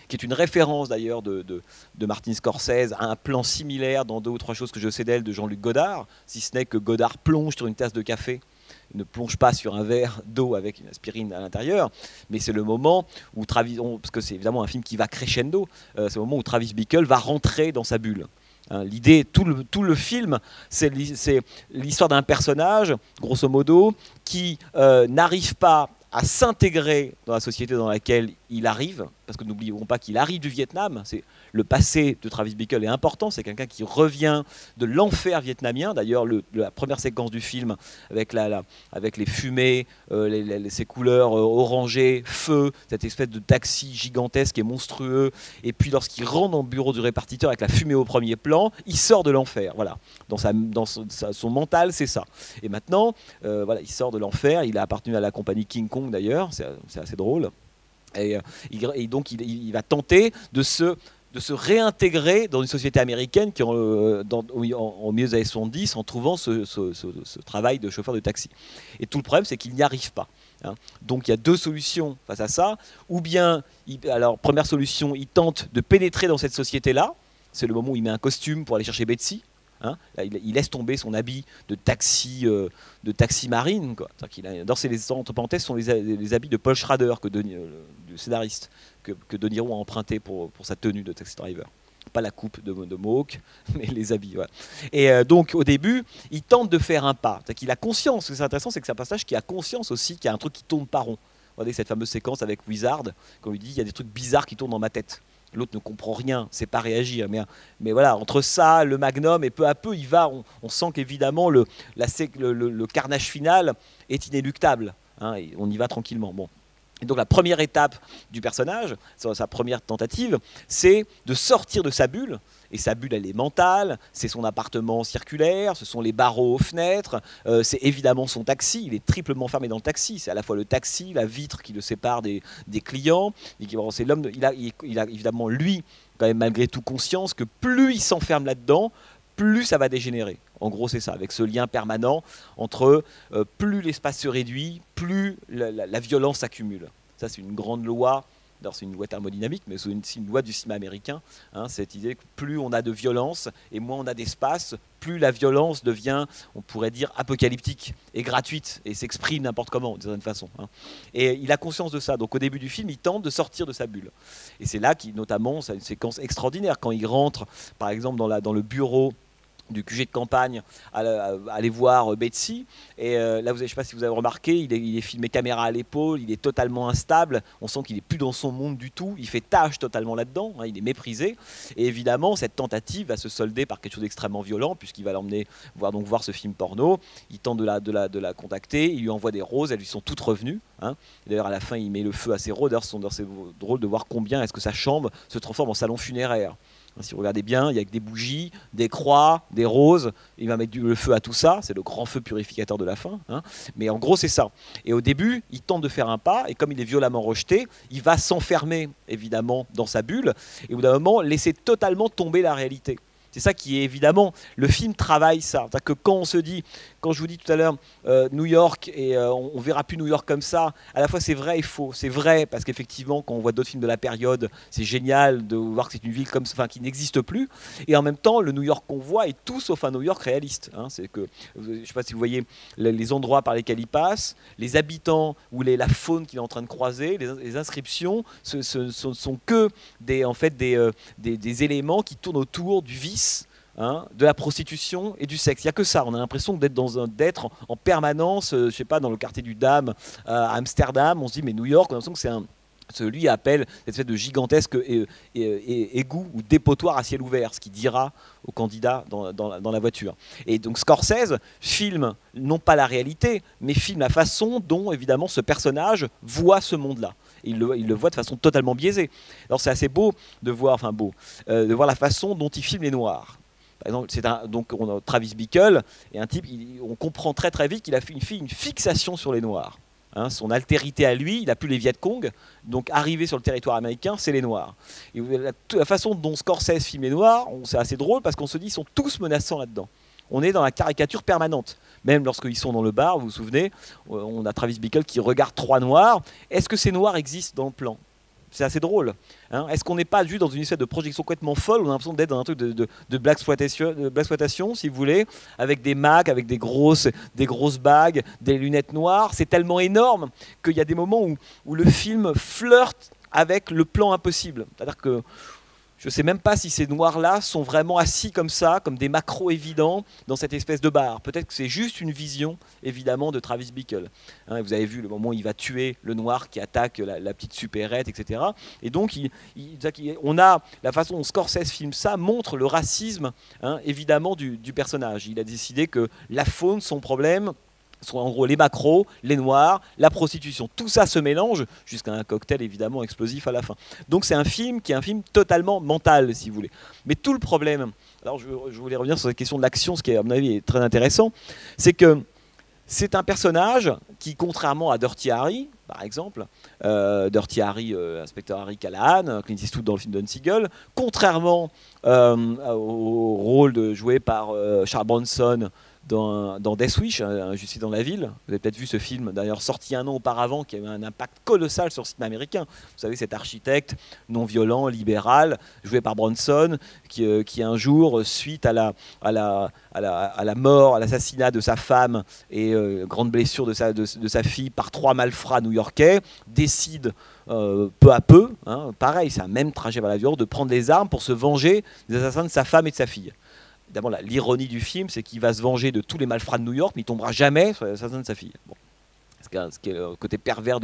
qui est une référence d'ailleurs de Martin Scorsese à un plan similaire dans 2 ou 3 choses que je sais d'elle de Jean-Luc Godard, si ce n'est que Godard plonge sur une tasse de café, il ne plonge pas sur un verre d'eau avec une aspirine à l'intérieur, mais c'est le moment où parce que c'est évidemment un film qui va crescendo, c'est le moment où Travis Bickle va rentrer dans sa bulle. L'idée, tout le film, c'est l'histoire d'un personnage, grosso modo, qui n'arrive pas à s'intégrer dans la société dans laquelle il arrive, parce que n'oublions pas qu'il arrive du Vietnam, le passé de Travis Bickle est important, c'est quelqu'un qui revient de l'enfer vietnamien, d'ailleurs la première séquence du film avec les fumées, ces couleurs orangées, feu, cette espèce de taxi gigantesque et monstrueux, et puis lorsqu'il rentre dans le bureau du répartiteur avec la fumée au premier plan, il sort de l'enfer, voilà. Dans son mental, c'est ça. Et maintenant, il sort de l'enfer, il a appartenu à la compagnie King Kong d'ailleurs, c'est assez drôle. Et donc il va tenter de se réintégrer dans une société américaine qui en milieu des années 70 en trouvant ce travail de chauffeur de taxi. Et tout le problème, c'est qu'il n'y arrive pas. Donc il y a 2 solutions face à ça. Ou bien, première solution, il tente de pénétrer dans cette société-là. C'est le moment où il met un costume pour aller chercher Betsy. Là, il laisse tomber son habit de taxi marine, quoi. Entre parenthèses, sont les habits de Paul Schrader, le scénariste, que De Niro a emprunté pour sa tenue de Taxi Driver. Pas la coupe de Mohawk, mais les habits. Voilà. Et donc au début, il tente de faire un pas. Il a conscience. Ce qui est intéressant, c'est que c'est un personnage qui a conscience aussi qu'il y a un truc qui tourne pas rond. Regardez cette fameuse séquence avec Wizard, quand on lui dit il y a des trucs bizarres qui tournent dans ma tête. L'autre ne comprend rien, c'est pas réagir. Mais voilà, entre ça, le Magnum, et peu à peu, il va. On sent qu'évidemment, le carnage final est inéluctable. Et on y va tranquillement. Bon. Et donc la première étape du personnage, sa première tentative, c'est de sortir de sa bulle. Et sa bulle, elle est mentale, c'est son appartement circulaire, ce sont les barreaux aux fenêtres, c'est évidemment son taxi, il est triplement fermé dans le taxi, c'est à la fois le taxi, la vitre qui le sépare des clients, c'est l'homme, il a évidemment lui, quand même malgré tout conscience que plus il s'enferme là-dedans, plus ça va dégénérer. En gros, c'est ça, avec ce lien permanent entre plus l'espace se réduit, plus la violence s'accumule. Ça, c'est une grande loi. Alors, c'est une loi thermodynamique, mais c'est une loi du cinéma américain. Cette idée que plus on a de violence et moins on a d'espace, plus la violence devient, on pourrait dire, apocalyptique et gratuite et s'exprime n'importe comment, d'une certaine façon. Et il a conscience de ça. Donc, au début du film, il tente de sortir de sa bulle. Et c'est là notamment, c'est une séquence extraordinaire quand il rentre, par exemple, dans le bureau du QG de campagne à aller voir Betsy. Et là, je ne sais pas si vous avez remarqué, il est filmé caméra à l'épaule, il est totalement instable, on sent qu'il n'est plus dans son monde du tout, il fait tâche totalement là-dedans, hein, il est méprisé. Et évidemment, cette tentative va se solder par quelque chose d'extrêmement violent, puisqu'il va l'emmener voir ce film porno, il tente de la contacter, il lui envoie des roses, elles lui sont toutes revenues. Hein. D'ailleurs, à la fin, il met le feu à ses roses, d'ailleurs, c'est drôle de voir combien est-ce que sa chambre se transforme en salon funéraire. Si vous regardez bien, il y a des bougies, des croix, des roses. Il va mettre le feu à tout ça. C'est le grand feu purificateur de la fin. Hein. Mais en gros, c'est ça. Et au début, il tente de faire un pas. Et comme il est violemment rejeté, il va s'enfermer, évidemment, dans sa bulle. Et au bout d'un moment, laisser totalement tomber la réalité. C'est ça qui est évidemment, le film travaille ça. C'est-à-dire que quand on se dit, quand je vous dis tout à l'heure New York, et on verra plus New York comme ça, à la fois c'est vrai et faux. C'est vrai parce qu'effectivement, quand on voit d'autres films de la période, c'est génial de voir que c'est une ville comme, enfin, qui n'existe plus. Et en même temps, le New York qu'on voit est tout sauf un New York réaliste. Hein. C'est que, je ne sais pas si vous voyez les endroits par lesquels il passe, les habitants ou la faune qu'il est en train de croiser, les inscriptions, ce sont que des éléments qui tournent autour du vice. Hein, de la prostitution et du sexe. Il n'y a que ça. On a l'impression d'être en permanence, je sais pas, dans le quartier du Dam à Amsterdam. On se dit, mais New York, on a l'impression que c'est celui appelle cette espèce de gigantesque égout ou dépotoir à ciel ouvert, ce qu'il dira au candidat dans la voiture. Et donc Scorsese filme non pas la réalité, mais filme la façon dont, évidemment, ce personnage voit ce monde-là. Il le voit de façon totalement biaisée. Alors c'est assez beau de voir, de voir la façon dont il filme les Noirs. Par exemple, donc on a Travis Bickle, et un type, on comprend très très vite qu'il a fait une fixation sur les Noirs. Hein, son altérité à lui, il n'a plus les Viet Cong, donc arrivé sur le territoire américain, c'est les Noirs. Et la façon dont Scorsese filme les Noirs, c'est assez drôle parce qu'on se dit qu'ils sont tous menaçants là-dedans. On est dans la caricature permanente. Même lorsqu'ils sont dans le bar, vous vous souvenez, on a Travis Bickle qui regarde 3 Noirs. Est-ce que ces Noirs existent dans le plan ? C'est assez drôle. Hein. Est-ce qu'on n'est pas juste dans une espèce de projection complètement folle ? On a l'impression d'être dans un truc de blaxploitation, si vous voulez, avec des Macs, avec des grosses bagues, des lunettes noires. C'est tellement énorme qu'il y a des moments où le film flirte avec le plan impossible. C'est-à-dire que je ne sais même pas si ces noirs-là sont vraiment assis comme ça, comme des macros évidents, dans cette espèce de bar. Peut-être que c'est juste une vision, évidemment, de Travis Bickle. Hein, vous avez vu le moment où il va tuer le noir qui attaque la petite supérette, etc. Et donc, on a la façon dont Scorsese filme ça, montre le racisme, hein, évidemment, du personnage. Il a décidé que la faune, son problème, sont en gros les macros, les noirs, la prostitution. Tout ça se mélange jusqu'à un cocktail évidemment explosif à la fin. Donc c'est un film qui est un film totalement mental, si vous voulez. Mais tout le problème, alors je voulais revenir sur cette question de l'action, ce qui à mon avis est très intéressant, c'est que c'est un personnage qui, contrairement à Dirty Harry, par exemple, Dirty Harry, inspecteur Harry Callahan, Clint Eastwood dans le film Don Siegel, contrairement au rôle joué par Charles Bronson dans Death Wish, un Justice dans la ville. Vous avez peut-être vu ce film, d'ailleurs sorti 1 an auparavant, qui a eu un impact colossal sur le cinéma américain. Vous savez, cet architecte non violent, libéral, joué par Bronson, qui un jour, suite à la mort, à l'assassinat de sa femme et grande blessure de sa fille par 3 malfrats new-yorkais, décide peu à peu, hein, pareil, c'est un même trajet vers la violence, de prendre les armes pour se venger des assassins de sa femme et de sa fille. Évidemment, l'ironie du film, c'est qu'il va se venger de tous les malfrats de New York, mais il ne tombera jamais sur l'assassin de sa fille. Bon. Ce qui est le côté pervers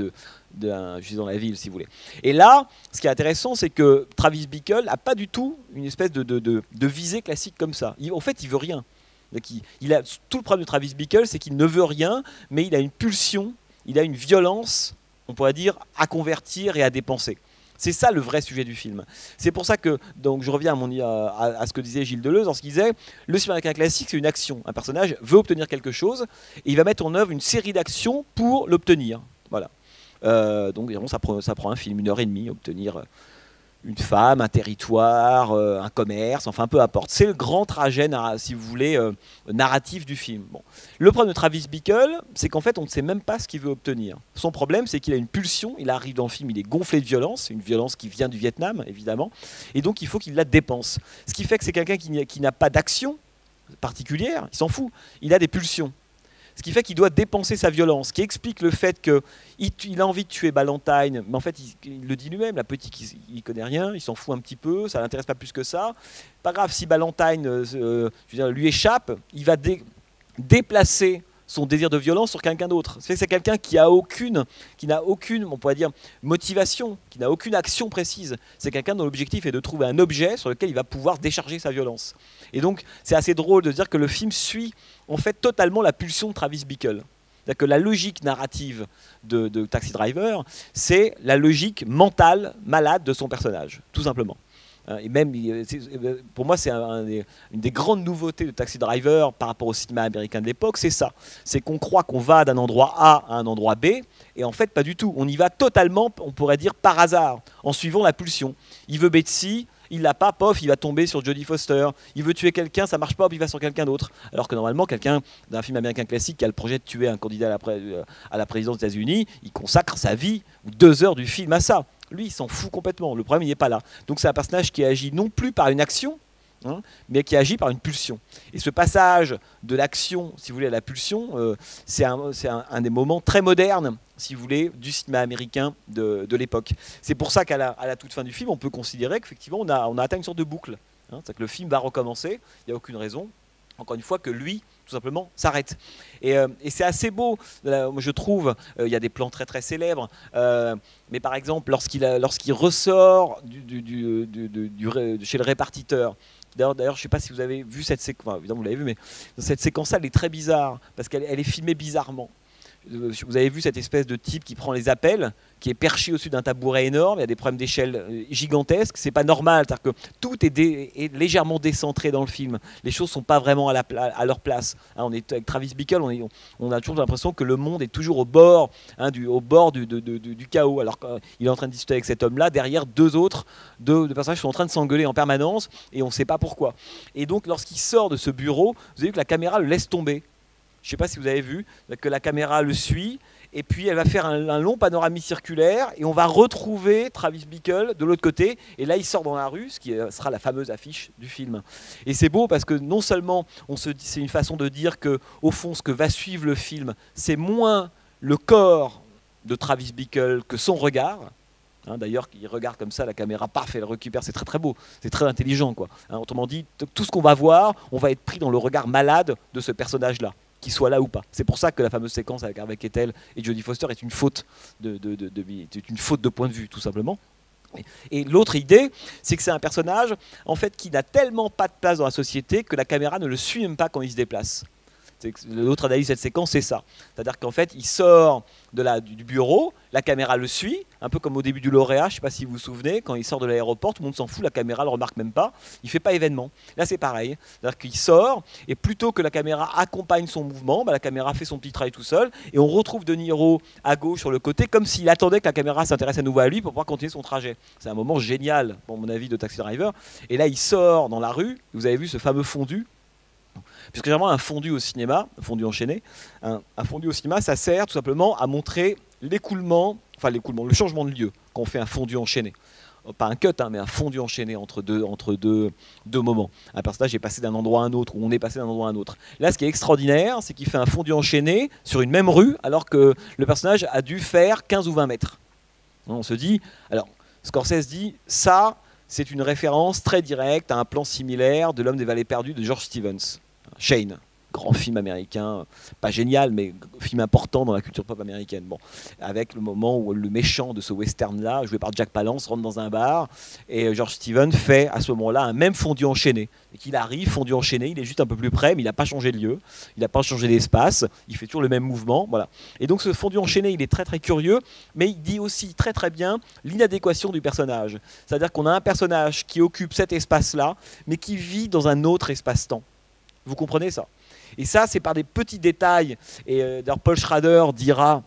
d'un Justice dans la ville, si vous voulez. Et là, ce qui est intéressant, c'est que Travis Bickle n'a pas du tout une espèce de visée classique comme ça. En fait, il veut rien. Tout le problème de Travis Bickle, c'est qu'il ne veut rien, mais il a une pulsion, il a une violence, on pourrait dire, à convertir et à dépenser. C'est ça le vrai sujet du film. C'est pour ça que, donc je reviens à ce que disait Gilles Deleuze, en ce qu'il disait, le cinéma américain classique, c'est une action. Un personnage veut obtenir quelque chose, et il va mettre en œuvre une série d'actions pour l'obtenir. Voilà. Donc ça prend un film, 1h30, obtenir une femme, un territoire, un commerce, enfin peu importe. C'est le grand trajet, si vous voulez, narratif du film. Bon. Le problème de Travis Bickle, c'est qu'en fait, on ne sait même pas ce qu'il veut obtenir. Son problème, c'est qu'il a une pulsion, il arrive dans le film, il est gonflé de violence, une violence qui vient du Vietnam, évidemment, et donc il faut qu'il la dépense. Ce qui fait que c'est quelqu'un qui n'a pas d'action particulière, il s'en fout, il a des pulsions. Ce qui fait qu'il doit dépenser sa violence, ce qui explique le fait qu'il a envie de tuer Ballantyne, mais en fait il le dit lui-même, la petite il connaît rien, il s'en fout un petit peu, ça l'intéresse pas plus que ça. Pas grave si Ballantyne lui échappe, il va déplacer son désir de violence sur quelqu'un d'autre. C'est quelqu'un qui n'a aucune, on pourrait dire, motivation, qui n'a aucune action précise. C'est quelqu'un dont l'objectif est de trouver un objet sur lequel il va pouvoir décharger sa violence. Et donc, c'est assez drôle de dire que le film suit en fait totalement la pulsion de Travis Bickle. C'est-à-dire que la logique narrative de Taxi Driver, c'est la logique mentale, malade de son personnage, tout simplement. Et même, pour moi, c'est une des grandes nouveautés de Taxi Driver par rapport au cinéma américain de l'époque, c'est ça. C'est qu'on croit qu'on va d'un endroit A à un endroit B, et en fait, pas du tout. On y va totalement, on pourrait dire, par hasard, en suivant la pulsion. Il veut Betsy, il l'a pas, pof, il va tomber sur Jodie Foster. Il veut tuer quelqu'un, ça marche pas, il va sur quelqu'un d'autre. Alors que normalement, quelqu'un d'un film américain classique qui a le projet de tuer un candidat à la présidence des États-Unis, il consacre sa vie, ou 2 heures du film à ça. Lui, il s'en fout complètement. Le problème, il n'est pas là. Donc, c'est un personnage qui agit non plus par une action, mais qui agit par une pulsion. Et ce passage de l'action, si vous voulez, à la pulsion, c'est un des moments très modernes, si vous voulez, du cinéma américain de l'époque. C'est pour ça qu'à la toute fin du film, on peut considérer qu'effectivement, on a atteint une sorte de boucle. C'est-à-dire que le film va recommencer, il n'y a aucune raison, encore une fois, que lui, tout simplement, s'arrête. Et c'est assez beau, je trouve. Il y a des plans très très célèbres, mais par exemple, lorsqu'il ressort chez le répartiteur. D'ailleurs, je ne sais pas si vous avez vu cette séquence, enfin, évidemment vous l'avez vu, mais cette séquence-là, elle est très bizarre, parce qu'elle est filmée bizarrement. Vous avez vu cette espèce de type qui prend les appels, qui est perché au-dessus d'un tabouret énorme, il y a des problèmes d'échelle gigantesques, c'est pas normal, c'est-à-dire que tout est légèrement décentré dans le film, les choses sont pas vraiment à leur place. On est avec Travis Bickle, on a toujours l'impression que le monde est toujours au bord, du chaos, alors qu'il est en train de discuter avec cet homme-là, derrière deux personnages qui sont en train de s'engueuler en permanence, et on ne sait pas pourquoi. Et donc lorsqu'il sort de ce bureau, vous avez vu que la caméra le laisse tomber. Je ne sais pas si vous avez vu que la caméra le suit, et puis elle va faire un long panoramique circulaire, et on va retrouver Travis Bickle de l'autre côté, et là il sort dans la rue, ce qui sera la fameuse affiche du film. Et c'est beau parce que non seulement c'est une façon de dire que, au fond, ce que va suivre le film, c'est moins le corps de Travis Bickle que son regard. D'ailleurs, il regarde comme ça, la caméra, paf, elle récupère, c'est très très beau, c'est très intelligent, quoi. Autrement dit, tout ce qu'on va voir, on va être pris dans le regard malade de ce personnage-là, qu'il soit là ou pas. C'est pour ça que la fameuse séquence avec Harvey Keitel et Jodie Foster est une faute une faute de point de vue, tout simplement. Et l'autre idée, c'est que c'est un personnage en fait qui n'a tellement pas de place dans la société que la caméra ne le suit même pas quand il se déplace. L'autre analyse de cette séquence, c'est ça. C'est-à-dire qu'en fait, il sort du bureau, la caméra le suit, un peu comme au début du lauréat, je ne sais pas si vous vous souvenez, quand il sort de l'aéroport, tout le monde s'en fout, la caméra ne le remarque même pas, il ne fait pas événement. Là, c'est pareil. C'est-à-dire qu'il sort, et plutôt que la caméra accompagne son mouvement, la caméra fait son petit travail tout seul, et on retrouve De Niro à gauche sur le côté, comme s'il attendait que la caméra s'intéresse à nouveau à lui pour pouvoir continuer son trajet. C'est un moment génial, pour mon avis, de Taxi Driver. Et là, il sort dans la rue, vous avez vu ce fameux fondu, puisque généralement un fondu au cinéma, fondu enchaîné, un fondu au cinéma, ça sert tout simplement à montrer l'écoulement, le changement de lieu quand on fait un fondu enchaîné. Pas un cut, mais un fondu enchaîné entre deux moments. Un personnage est passé d'un endroit à un autre, ou on est passé d'un endroit à un autre. Là, ce qui est extraordinaire, c'est qu'il fait un fondu enchaîné sur une même rue, alors que le personnage a dû faire 15 ou 20 mètres. On se dit, alors, Scorsese dit, ça, c'est une référence très directe à un plan similaire de L'Homme des Vallées Perdues de George Stevens. Shane, grand film américain, pas génial, mais film important dans la culture pop américaine. Bon, avec le moment où le méchant de ce western-là, joué par Jack Palance, rentre dans un bar, et George Stevens fait à ce moment-là un même fondu enchaîné. Et qu'il arrive, fondu enchaîné, il est juste un peu plus près, mais il n'a pas changé de lieu, il n'a pas changé d'espace, il fait toujours le même mouvement. Voilà. Et donc ce fondu enchaîné, il est très très curieux, mais il dit aussi très très bien l'inadéquation du personnage. C'est-à-dire qu'on a un personnage qui occupe cet espace-là, mais qui vit dans un autre espace-temps. Vous comprenez ça? Et ça, c'est par des petits détails. Et d'ailleurs, Paul Schrader dira,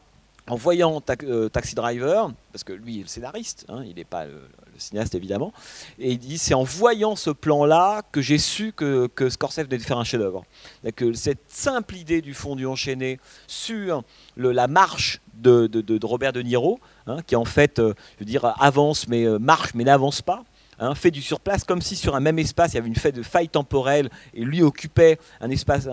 en voyant Taxi Driver, parce que lui est le scénariste, il n'est pas le cinéaste évidemment, et il dit, c'est en voyant ce plan-là que j'ai su que Scorsese devait faire un chef-d'œuvre. Que cette simple idée du fondu enchaîné sur la marche de Robert De Niro, qui en fait, avance, mais marche, mais n'avance pas. fait du surplace, comme si sur un même espace, il y avait une faille temporelle, et lui occupait un espace,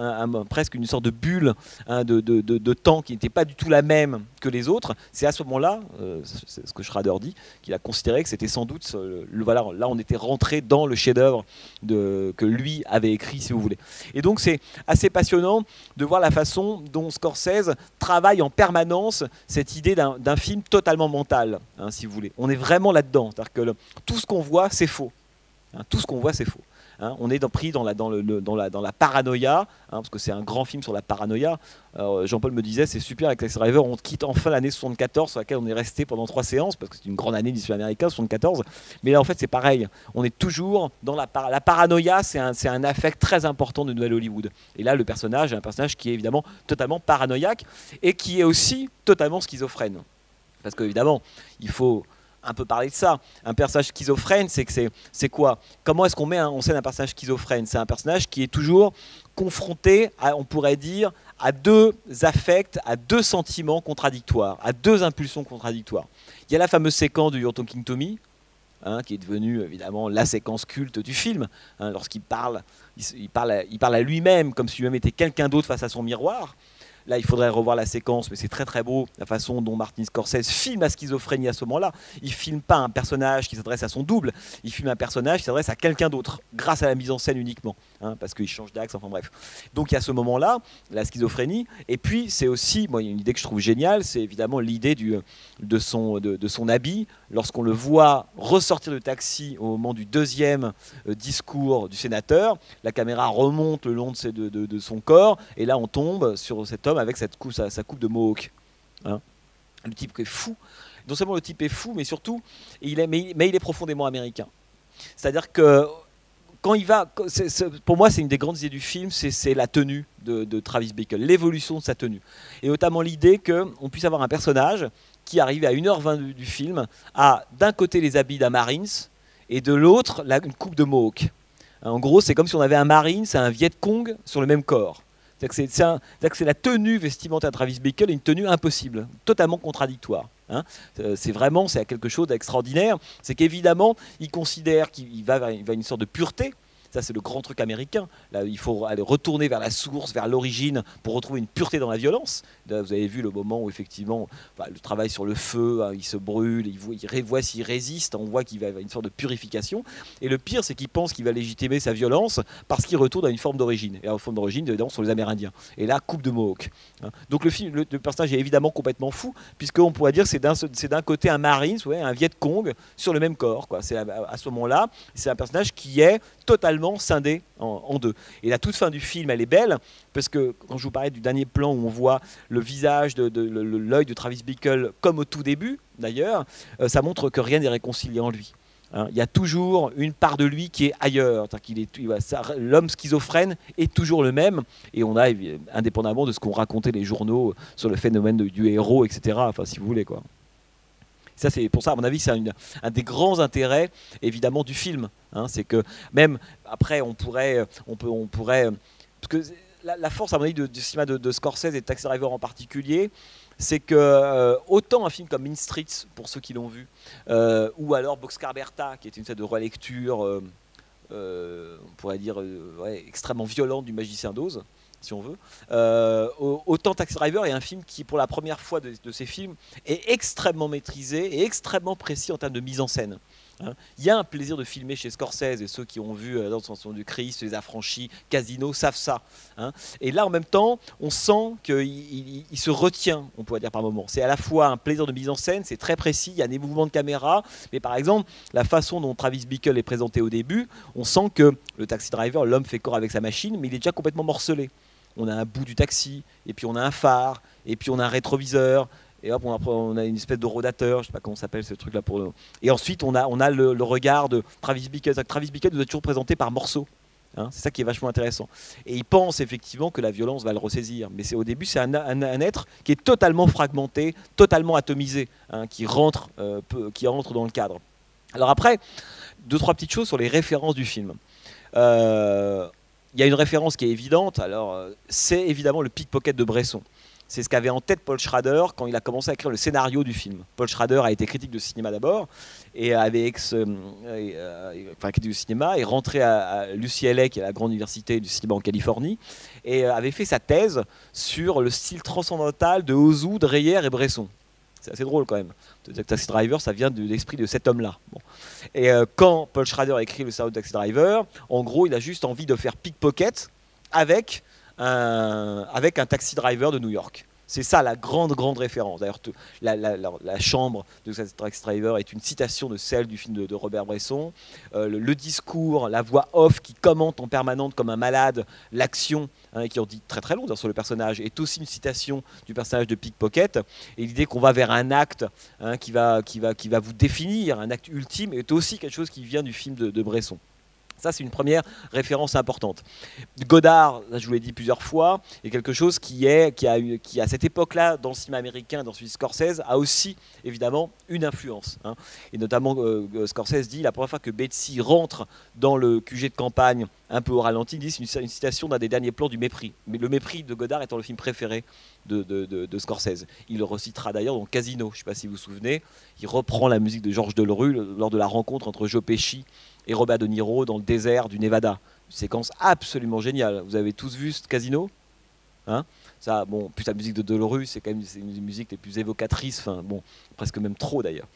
presque une sorte de bulle de temps qui n'était pas du tout la même que les autres. C'est à ce moment-là, c'est ce que Schrader dit, qu'il a considéré que c'était sans doute, voilà, là on était rentré dans le chef-d'œuvre que lui avait écrit, si vous voulez. Et donc c'est assez passionnant de voir la façon dont Scorsese travaille en permanence cette idée d'un film totalement mental, si vous voulez. On est vraiment là-dedans, c'est-à-dire que tout ce qu'on voit, c'est faux. Tout ce qu'on voit, c'est faux. On est pris dans la paranoïa, parce que c'est un grand film sur la paranoïa. Jean-Paul me disait, c'est super avec Taxi Driver, on quitte enfin l'année 74 sur laquelle on est resté pendant 3 séances, parce que c'est une grande année du cinéma américain, 74. Mais là, en fait, c'est pareil. On est toujours dans la paranoïa, c'est un affect très important de Nouvelle Hollywood. Et là, le personnage est un personnage qui est évidemment totalement paranoïaque et qui est aussi totalement schizophrène. Parce qu'évidemment, il faut un peu parler de ça. Un personnage schizophrène, c'est quoi? Comment est-ce qu'on met en scène un personnage schizophrène? C'est un personnage qui est toujours confronté, on pourrait dire, à 2 affects, à 2 sentiments contradictoires, à 2 impulsions contradictoires. Il y a la fameuse séquence de You're Talking to Me, qui est devenue évidemment la séquence culte du film, lorsqu'il parle, il parle à lui-même comme si lui-même était quelqu'un d'autre face à son miroir. Là, il faudrait revoir la séquence, mais c'est très très beau, la façon dont Martin Scorsese filme la schizophrénie à ce moment-là. Il ne filme pas un personnage qui s'adresse à son double, il filme un personnage qui s'adresse à quelqu'un d'autre, grâce à la mise en scène uniquement, parce qu'il change d'axe, enfin bref. Donc il y a ce moment-là, la schizophrénie, et puis c'est aussi, moi, il y a une idée que je trouve géniale, c'est évidemment l'idée de son habit, lorsqu'on le voit ressortir du taxi au moment du 2e discours du sénateur, la caméra remonte le long de son corps, et là on tombe sur cet homme avec sa coupe de mohawk. Le type qui est fou. Non seulement le type est fou, mais surtout, il est profondément américain. C'est-à-dire que quand il va, pour moi, c'est une des grandes idées du film, c'est la tenue de Travis Bickle, l'évolution de sa tenue. Et notamment l'idée qu'on puisse avoir un personnage qui arrive à 1h20 du film à d'un côté les habits d'un Marines et de l'autre une coupe de mohawk. En gros, c'est comme si on avait un Marines et un Viet Cong sur le même corps. C'est-à-dire que c'est la tenue vestimentaire de Travis Bickle est une tenue impossible, totalement contradictoire. C'est quelque chose d'extraordinaire. C'est qu'évidemment, il considère qu'il va vers une sorte de pureté. Ça, c'est le grand truc américain. Là, il faut aller retourner vers la source, vers l'origine, pour retrouver une pureté dans la violence. Là, vous avez vu le moment où, effectivement, le travail sur le feu, il se brûle, il voit s'il résiste, on voit qu'il va avoir une sorte de purification. Et le pire, c'est qu'il pense qu'il va légitimer sa violence parce qu'il retourne à une forme d'origine. Et la forme d'origine, évidemment, sont les Amérindiens. Et là, coupe de mohawk. Donc le personnage est évidemment complètement fou, puisqu'on pourrait dire que c'est d'un côté un Marines, un Viet Cong, sur le même corps. C'est à ce moment-là, c'est un personnage qui est totalement scindé en 2. Et la toute fin du film, elle est belle, parce que quand je vous parlais du dernier plan où on voit le visage, l'œil de Travis Bickle, comme au tout début d'ailleurs, ça montre que rien n'est réconcilié en lui. Il y a toujours une part de lui qui est ailleurs. L'homme schizophrène est toujours le même, et on a, indépendamment de ce qu'ont raconté les journaux sur le phénomène du héros, etc., enfin, si vous voulez, quoi. Ça, c'est pour ça, à mon avis, c'est un des grands intérêts, évidemment, du film. C'est que même après, on pourrait, parce que la force, à mon avis, du cinéma de Scorsese et de Taxi Driver en particulier, c'est que autant un film comme Mean Streets, pour ceux qui l'ont vu, ou alors Boxcar Bertha, qui est une sorte de relecture, on pourrait dire, extrêmement violente du Magicien d'Oz, si on veut. Autant Taxi Driver est un film qui, pour la première fois de ces films, est extrêmement maîtrisé et extrêmement précis en termes de mise en scène. Il y a un plaisir de filmer chez Scorsese, et ceux qui ont vu dans le sens du Christ, Les Affranchis, Casino savent ça. Et là, en même temps, on sent qu'il se retient, on pourrait dire par moments. C'est à la fois un plaisir de mise en scène, c'est très précis, il y a des mouvements de caméra, mais par exemple, la façon dont Travis Bickle est présenté au début, on sent que le Taxi Driver, l'homme fait corps avec sa machine, mais il est déjà complètement morcelé. On a un bout du taxi, et puis on a un phare, et puis on a un rétroviseur, et hop, on a une espèce de rodateur, je ne sais pas comment ça s'appelle ce truc-là. Et ensuite, on a le regard de Travis Bickle. Travis Bickle nous est toujours présenté par morceaux. C'est ça qui est vachement intéressant. Et il pense effectivement que la violence va le ressaisir. Mais au début, c'est un être qui est totalement fragmenté, totalement atomisé, qui rentre dans le cadre. Alors après, 2-3 petites choses sur les références du film. Il y a une référence qui est évidente, alors c'est évidemment le pickpocket de Bresson. c'est ce qu'avait en tête Paul Schrader quand il a commencé à écrire le scénario du film. Paul Schrader a été critique de cinéma d'abord, et critique du cinéma, est rentré à l'UCLA, qui est la grande université du cinéma en Californie, et avait fait sa thèse sur le style transcendantal de Ozu, Dreyer et Bresson. C'est assez drôle quand même. Taxi Driver, ça vient de l'esprit de cet homme-là. Bon. Et quand Paul Schrader a écrit le scénario de Taxi Driver, en gros, il a juste envie de faire pickpocket avec un taxi driver de New York. C'est ça la grande référence. D'ailleurs, la chambre de Taxi Driver est une citation de celle du film de Robert Bresson. Le discours, la voix off qui commente en permanence comme un malade l'action, qui en dit très long sur le personnage, est aussi une citation du personnage de Pickpocket. Et l'idée qu'on va vers un acte qui va vous définir, un acte ultime, est aussi quelque chose qui vient du film de Bresson. Ça, c'est une première référence importante. Godard, je vous l'ai dit plusieurs fois, est quelque chose qui à cette époque-là, dans le cinéma américain, dans celui de Scorsese, a aussi évidemment une influence. Et notamment, Scorsese dit, la première fois que Betsy rentre dans le QG de campagne, un peu au ralenti, il dit c'est une citation d'un des derniers plans du Mépris. Mais le Mépris de Godard étant le film préféré de Scorsese. Il le recitera d'ailleurs dans Casino, je ne sais pas si vous vous souvenez. Il reprend la musique de Georges Delerue lors de la rencontre entre Joe Pesci et Robert De Niro dans le désert du Nevada. Une séquence absolument géniale. Vous avez tous vu ce Casino, ça, bon, plus la musique de Delerue, c'est quand même une des musiques les plus évocatrices, presque même trop d'ailleurs.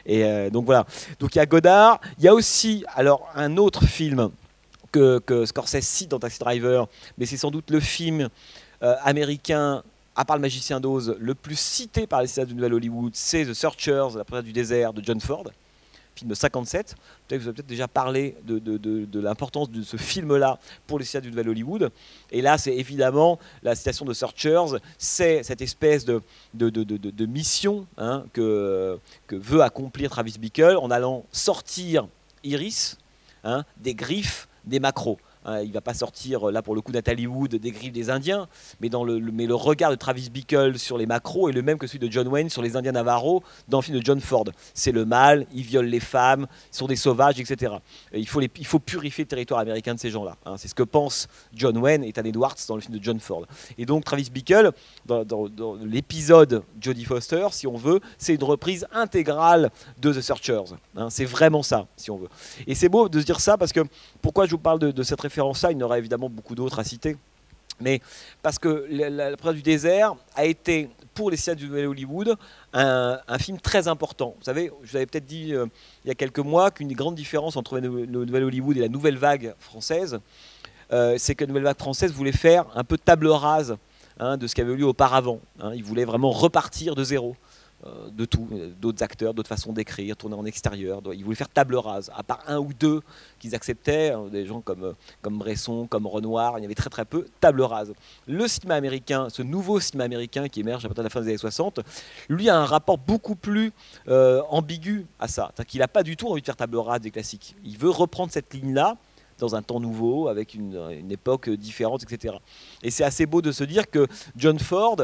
Et donc voilà. Donc il y a Godard. Il y a aussi alors un autre film que Scorsese cite dans Taxi Driver, mais c'est sans doute le film américain, à part Le Magicien d'Oz, le plus cité par les cinéastes du Nouvel Hollywood, c'est The Searchers, La Princesse du désert de John Ford, film de 57. Vous avez peut-être déjà parlé de l'importance de ce film-là pour les cinéastes du Nouvel Hollywood. Et là, c'est évidemment la citation de Searchers, c'est cette espèce de mission que veut accomplir Travis Bickle en allant sortir Iris des griffes des macros. Il ne va pas sortir, là pour le coup, Natalie Wood des griffes des Indiens, mais le regard de Travis Bickle sur les macros est le même que celui de John Wayne sur les Indiens Navarro dans le film de John Ford. C'est le mal, ils violent les femmes, ils sont des sauvages, etc. Et il faut purifier le territoire américain de ces gens-là. C'est ce que pense John Wayne et Ethan Edwards dans le film de John Ford. Et donc Travis Bickle, dans l'épisode Jodie Foster, si on veut, c'est une reprise intégrale de The Searchers. C'est vraiment ça, si on veut. Et c'est beau de se dire ça parce que, pourquoi je vous parle de cette référence-là, il y en aura évidemment beaucoup d'autres à citer, mais parce que La Princesse du désert a été, pour les cinéastes du Nouvel Hollywood, un film très important. Vous savez, je vous avais peut-être dit il y a quelques mois qu'une des grandes différences entre le Nouvel Hollywood et la nouvelle vague française, c'est que la nouvelle vague française voulait faire un peu table rase de ce qui avait eu lieu auparavant. Ils voulaient vraiment repartir de zéro. De tout, d'autres acteurs, d'autres façons d'écrire, tourner en extérieur. Ils voulaient faire table rase, à part un ou deux qu'ils acceptaient, des gens comme Bresson, comme Renoir, il y avait très peu, table rase. Le cinéma américain, ce nouveau cinéma américain qui émerge à partir de la fin des années 60, lui a un rapport beaucoup plus ambigu à ça. C'est-à-dire qu'il n'a pas du tout envie de faire table rase des classiques. Il veut reprendre cette ligne-là dans un temps nouveau, avec une époque différente, etc. Et c'est assez beau de se dire que John Ford,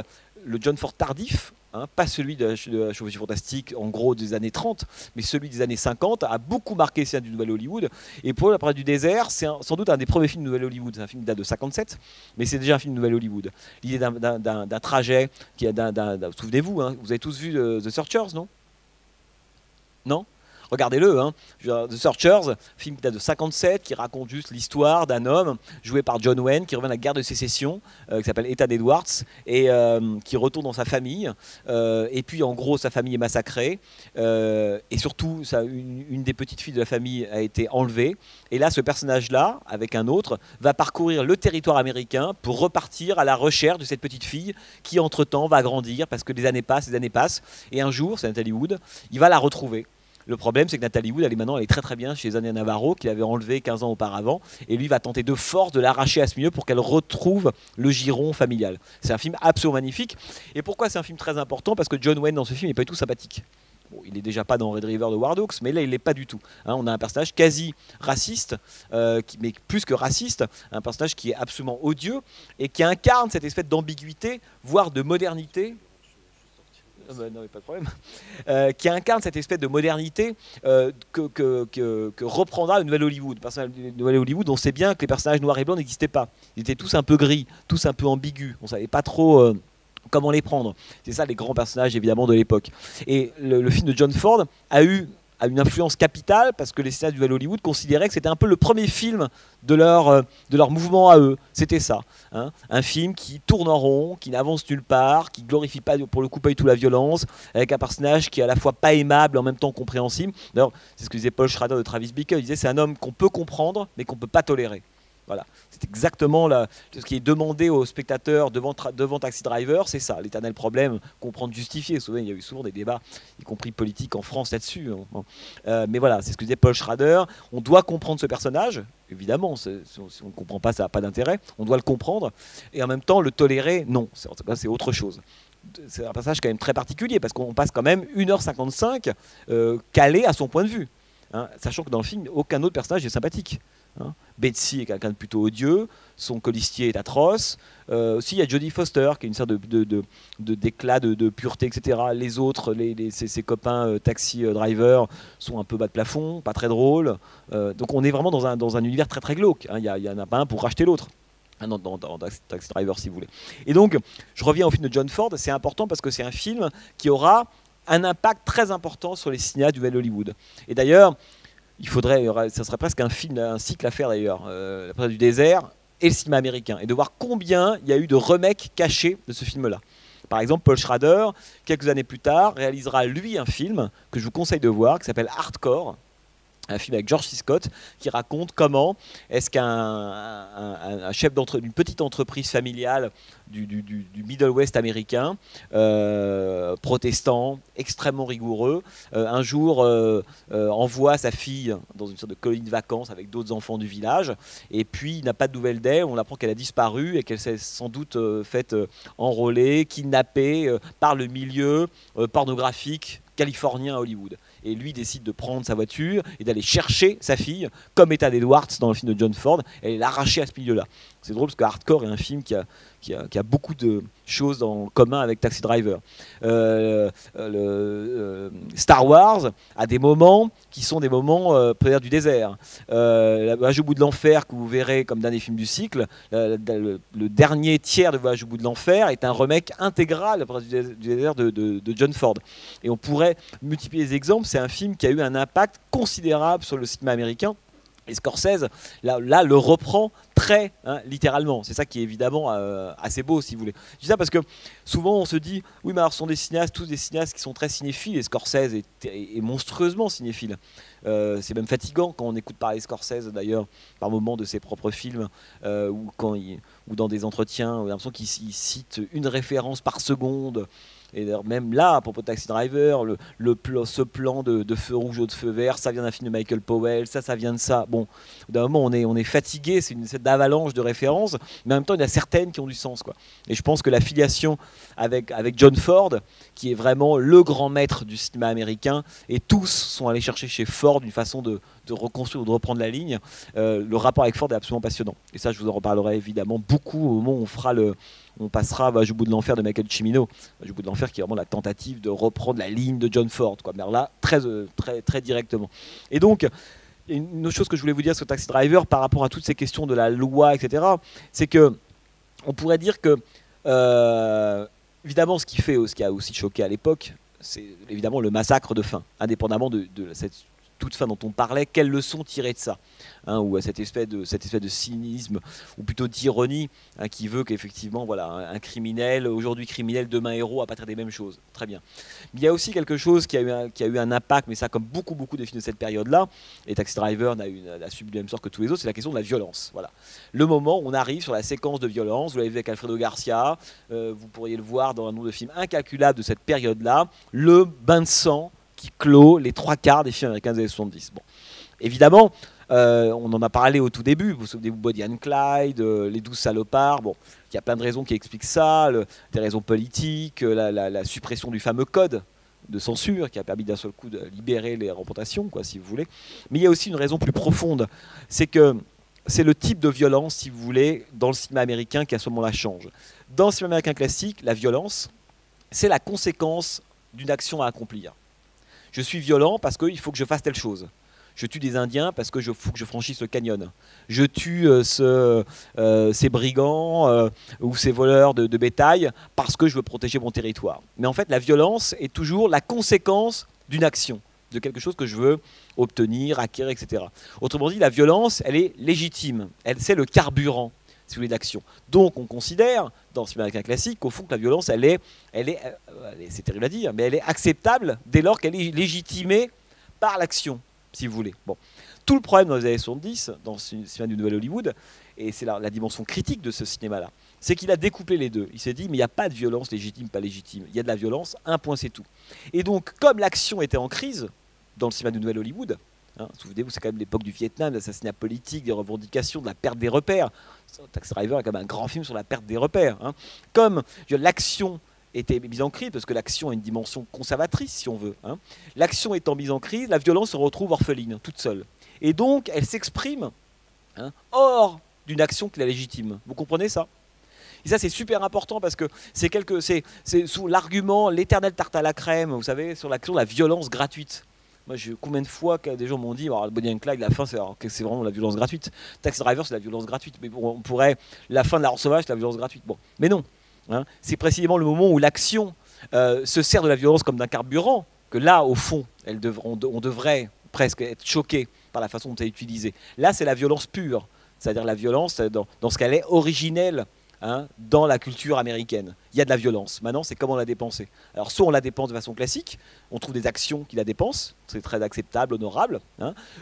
le John Ford tardif, pas celui de la Chevauchée Fantastique en gros des années 30, mais celui des années 50, a beaucoup marqué le cinéma du Nouvel Hollywood. Et pour La Princesse du désert, c'est sans doute un des premiers films du Nouvel Hollywood. C'est un film qui date de 57, mais c'est déjà un film du Nouvel Hollywood. L'idée d'un trajet, souvenez-vous, vous avez tous vu The Searchers, non ? Non ? Regardez-le, The Searchers, film qui date de 57, qui raconte juste l'histoire d'un homme joué par John Wayne qui revient de la guerre de sécession, qui s'appelle Ethan Edwards, et qui retourne dans sa famille. Et puis en gros, sa famille est massacrée, et surtout, une des petites filles de la famille a été enlevée. Et là, ce personnage-là, avec un autre, va parcourir le territoire américain pour repartir à la recherche de cette petite fille qui, entre-temps, va grandir parce que les années passent, et un jour, c'est Natalie Wood, il va la retrouver. Le problème, c'est que Natalie Wood, elle est très bien chez les Indiens Navarro, qu'il avait enlevé 15 ans auparavant, et lui va tenter de force de l'arracher à ce milieu pour qu'elle retrouve le giron familial. C'est un film absolument magnifique. Et pourquoi c'est un film très important ? Parce que John Wayne, dans ce film, n'est pas du tout sympathique. Bon, il n'est déjà pas dans Red River de War Dogs, mais là, il n'est pas du tout. On a un personnage quasi raciste, mais plus que raciste, un personnage qui est absolument odieux, et qui incarne cette espèce d'ambiguïté, voire de modernité, non, pas de problème. Qui incarne cette espèce de modernité que reprendra le Nouvel Hollywood. Le Nouvel Hollywood, on sait bien que les personnages noirs et blancs n'existaient pas. Ils étaient tous un peu gris, tous un peu ambigus. On ne savait pas trop Comment les prendre? C'est ça les grands personnages évidemment de l'époque. Et le film de John Ford a une influence capitale parce que les cinéastes du Nouvel Hollywood considéraient que c'était un peu le premier film de leur mouvement à eux. C'était ça. Hein. Un film qui tourne en rond, qui n'avance nulle part, qui glorifie pas pour le coup pas du tout la violence, avec un personnage qui est à la fois pas aimable et en même temps compréhensible. D'ailleurs, c'est ce que disait Paul Schrader de Travis Bickle. Il disait c'est un homme qu'on peut comprendre mais qu'on peut pas tolérer. Voilà, c'est exactement ce qui est demandé aux spectateurs devant Taxi Driver, c'est ça, l'éternel problème, comprendre, justifier. Souvent, il y a eu souvent des débats, y compris politiques en France là-dessus. Mais voilà, c'est ce que disait Paul Schrader. On doit comprendre ce personnage, évidemment, si on ne comprend pas, ça n'a pas d'intérêt. On doit le comprendre, et en même temps, le tolérer, non, c'est autre chose. C'est un passage quand même très particulier, parce qu'on passe quand même 1h55 calé à son point de vue. Hein, sachant que dans le film, aucun autre personnage n'est sympathique. Hein. Betsy est quelqu'un de plutôt odieux, son colistier est atroce. Aussi, il y a Jodie Foster qui est une sorte d'éclat, de pureté, etc. Les autres, ses copains taxi drivers sont un peu bas de plafond, pas très drôles. Donc on est vraiment dans un univers très très glauque. Hein. Il y en a pas un pour racheter l'autre. Dans Taxi Driver, si vous voulez. Et donc, je reviens au film de John Ford. C'est important parce que c'est un film qui aura un impact très important sur les cinéastes du Nouvel Hollywood. Et d'ailleurs, ça serait presque un cycle à faire d'ailleurs, La Princesse du désert et le cinéma américain, et de voir combien il y a eu de remakes cachés de ce film-là. Par exemple, Paul Schrader, quelques années plus tard, réalisera lui un film que je vous conseille de voir, qui s'appelle Hardcore, un film avec George C. Scott qui raconte comment est-ce qu'un chef d'une petite entreprise familiale du Middle West américain, protestant, extrêmement rigoureux, un jour envoie sa fille dans une sorte de colonie de vacances avec d'autres enfants du village, et puis il n'a pas de nouvelles d'elle, on apprend qu'elle a disparu et qu'elle s'est sans doute faite enrôler, kidnappée par le milieu pornographique californien à Hollywood. Et lui décide de prendre sa voiture et d'aller chercher sa fille, comme Ethan Edwards dans le film de John Ford, et l'arracher à ce milieu-là. C'est drôle parce que Hardcore est un film qui a beaucoup de choses en commun avec Taxi Driver. Star Wars a des moments qui sont des moments peut-être du désert. Voyage au bout de l'enfer, que vous verrez comme dernier film du cycle, le dernier tiers de Voyage au bout de l'enfer est un remake intégral du désert de John Ford. Et on pourrait multiplier les exemples. C'est un film qui a eu un impact considérable sur le cinéma américain. Et Scorsese, là le reprend très littéralement. C'est ça qui est évidemment assez beau, si vous voulez. Je dis ça parce que souvent on se dit, oui, mais alors ce sont tous des cinéastes qui sont très cinéphiles, et Scorsese est monstrueusement cinéphile. C'est même fatigant quand on écoute parler Scorsese, d'ailleurs, par moments de ses propres films, ou dans des entretiens, on a l'impression qu'il cite une référence par seconde. Et même là, à propos de Taxi Driver, ce plan de feu rouge ou de feu vert, ça vient d'un film de Michael Powell, ça vient de ça. Bon, d'un moment, on est fatigué, c'est cette avalanche de références, mais en même temps, il y en a certaines qui ont du sens, quoi. Et je pense que la filiation avec John Ford, qui est vraiment le grand maître du cinéma américain, et tous sont allés chercher chez Ford une façon de reconstruire ou de reprendre la ligne. Le rapport avec Ford est absolument passionnant. Et ça, je vous en reparlerai évidemment beaucoup au moment où on passera Voyage au bout de l'enfer de Michael Cimino. Voyage au bout de l'enfer qui est vraiment la tentative de reprendre la ligne de John Ford, quoi. Mais alors là, très, très, très directement. Et donc, une autre chose que je voulais vous dire sur Taxi Driver par rapport à toutes ces questions de la loi, etc., c'est que on pourrait dire que, évidemment, ce qui a aussi choqué à l'époque, c'est évidemment le massacre de fin, indépendamment de cette toute fin dont on parlait. Quelle leçon tirer de ça, ou à cette espèce de cynisme, ou plutôt d'ironie, qui veut qu'effectivement, voilà, un criminel, aujourd'hui criminel, demain héros, à partir des mêmes choses. Très bien. Mais il y a aussi quelque chose qui a eu un impact, mais ça, comme beaucoup des films de cette période-là, et Taxi Driver a subi le même sort que tous les autres, c'est la question de la violence. Voilà. Le moment où on arrive sur la séquence de violence, vous l'avez vu avec Alfredo Garcia, vous pourriez le voir dans un nombre de films incalculable de cette période-là, le bain de sang qui clôt les 3/4 des films américains des années 70. Bon. Évidemment, on en a parlé au tout début, vous vous souvenez, Bonnie and Clyde, Les 12 salopards, bon, il y a plein de raisons qui expliquent ça, des raisons politiques, la suppression du fameux code de censure qui a permis d'un seul coup de libérer les représentations, quoi, si vous voulez. Mais il y a aussi une raison plus profonde, c'est que c'est le type de violence, si vous voulez, dans le cinéma américain qui à ce moment-là change. Dans le cinéma américain classique, la violence, c'est la conséquence d'une action à accomplir. Je suis violent parce qu'il faut que je fasse telle chose. Je tue des Indiens parce que faut que je franchisse le canyon. Je tue ces brigands ou ces voleurs de bétail parce que je veux protéger mon territoire. Mais en fait, la violence est toujours la conséquence d'une action, de quelque chose que je veux obtenir, acquérir, etc. Autrement dit, la violence, elle est légitime. C'est le carburant, si vous voulez, d'action. Donc, on considère, dans le cinéma américain classique, qu'au fond, que la violence, c'est terrible à dire, mais elle est acceptable dès lors qu'elle est légitimée par l'action, si vous voulez. Bon. Tout le problème dans les années 70, dans le cinéma du Nouvel Hollywood, et c'est la dimension critique de ce cinéma-là, c'est qu'il a découplé les deux. Il s'est dit, mais il n'y a pas de violence légitime, pas légitime. Il y a de la violence, un point, c'est tout. Et donc, comme l'action était en crise, dans le cinéma du Nouvel Hollywood, souvenez-vous, c'est quand même l'époque du Vietnam, de l'assassinat politique, des revendications, de la perte des repères. Taxi Driver est quand même un grand film sur la perte des repères. Comme l'action était mise en crise, parce que l'action a une dimension conservatrice, si on veut. L'action étant mise en crise, la violence se retrouve orpheline, toute seule. Et donc, elle s'exprime hors d'une action qui la légitime. Vous comprenez ça? Et ça, c'est super important parce que c'est sous l'argument, l'éternel tarte à la crème, vous savez, sur l'action de la violence gratuite. Moi, combien de fois que des gens m'ont dit, Bonnie and Clyde, la fin, c'est vraiment la violence gratuite. Taxi Driver, c'est la violence gratuite. Mais bon, on pourrait, la fin de La Rose Sauvage, c'est la violence gratuite. Bon, mais non. C'est précisément le moment où l'action se sert de la violence comme d'un carburant, que là, au fond, on devrait presque être choqué par la façon dont elle est utilisée. Là, c'est la violence pure, c'est-à-dire la violence dans ce qu'elle est originelle dans la culture américaine. Il y a de la violence. Maintenant, c'est comment on la dépenser. Alors, soit on la dépense de façon classique, on trouve des actions qui la dépensent, c'est très acceptable, honorable,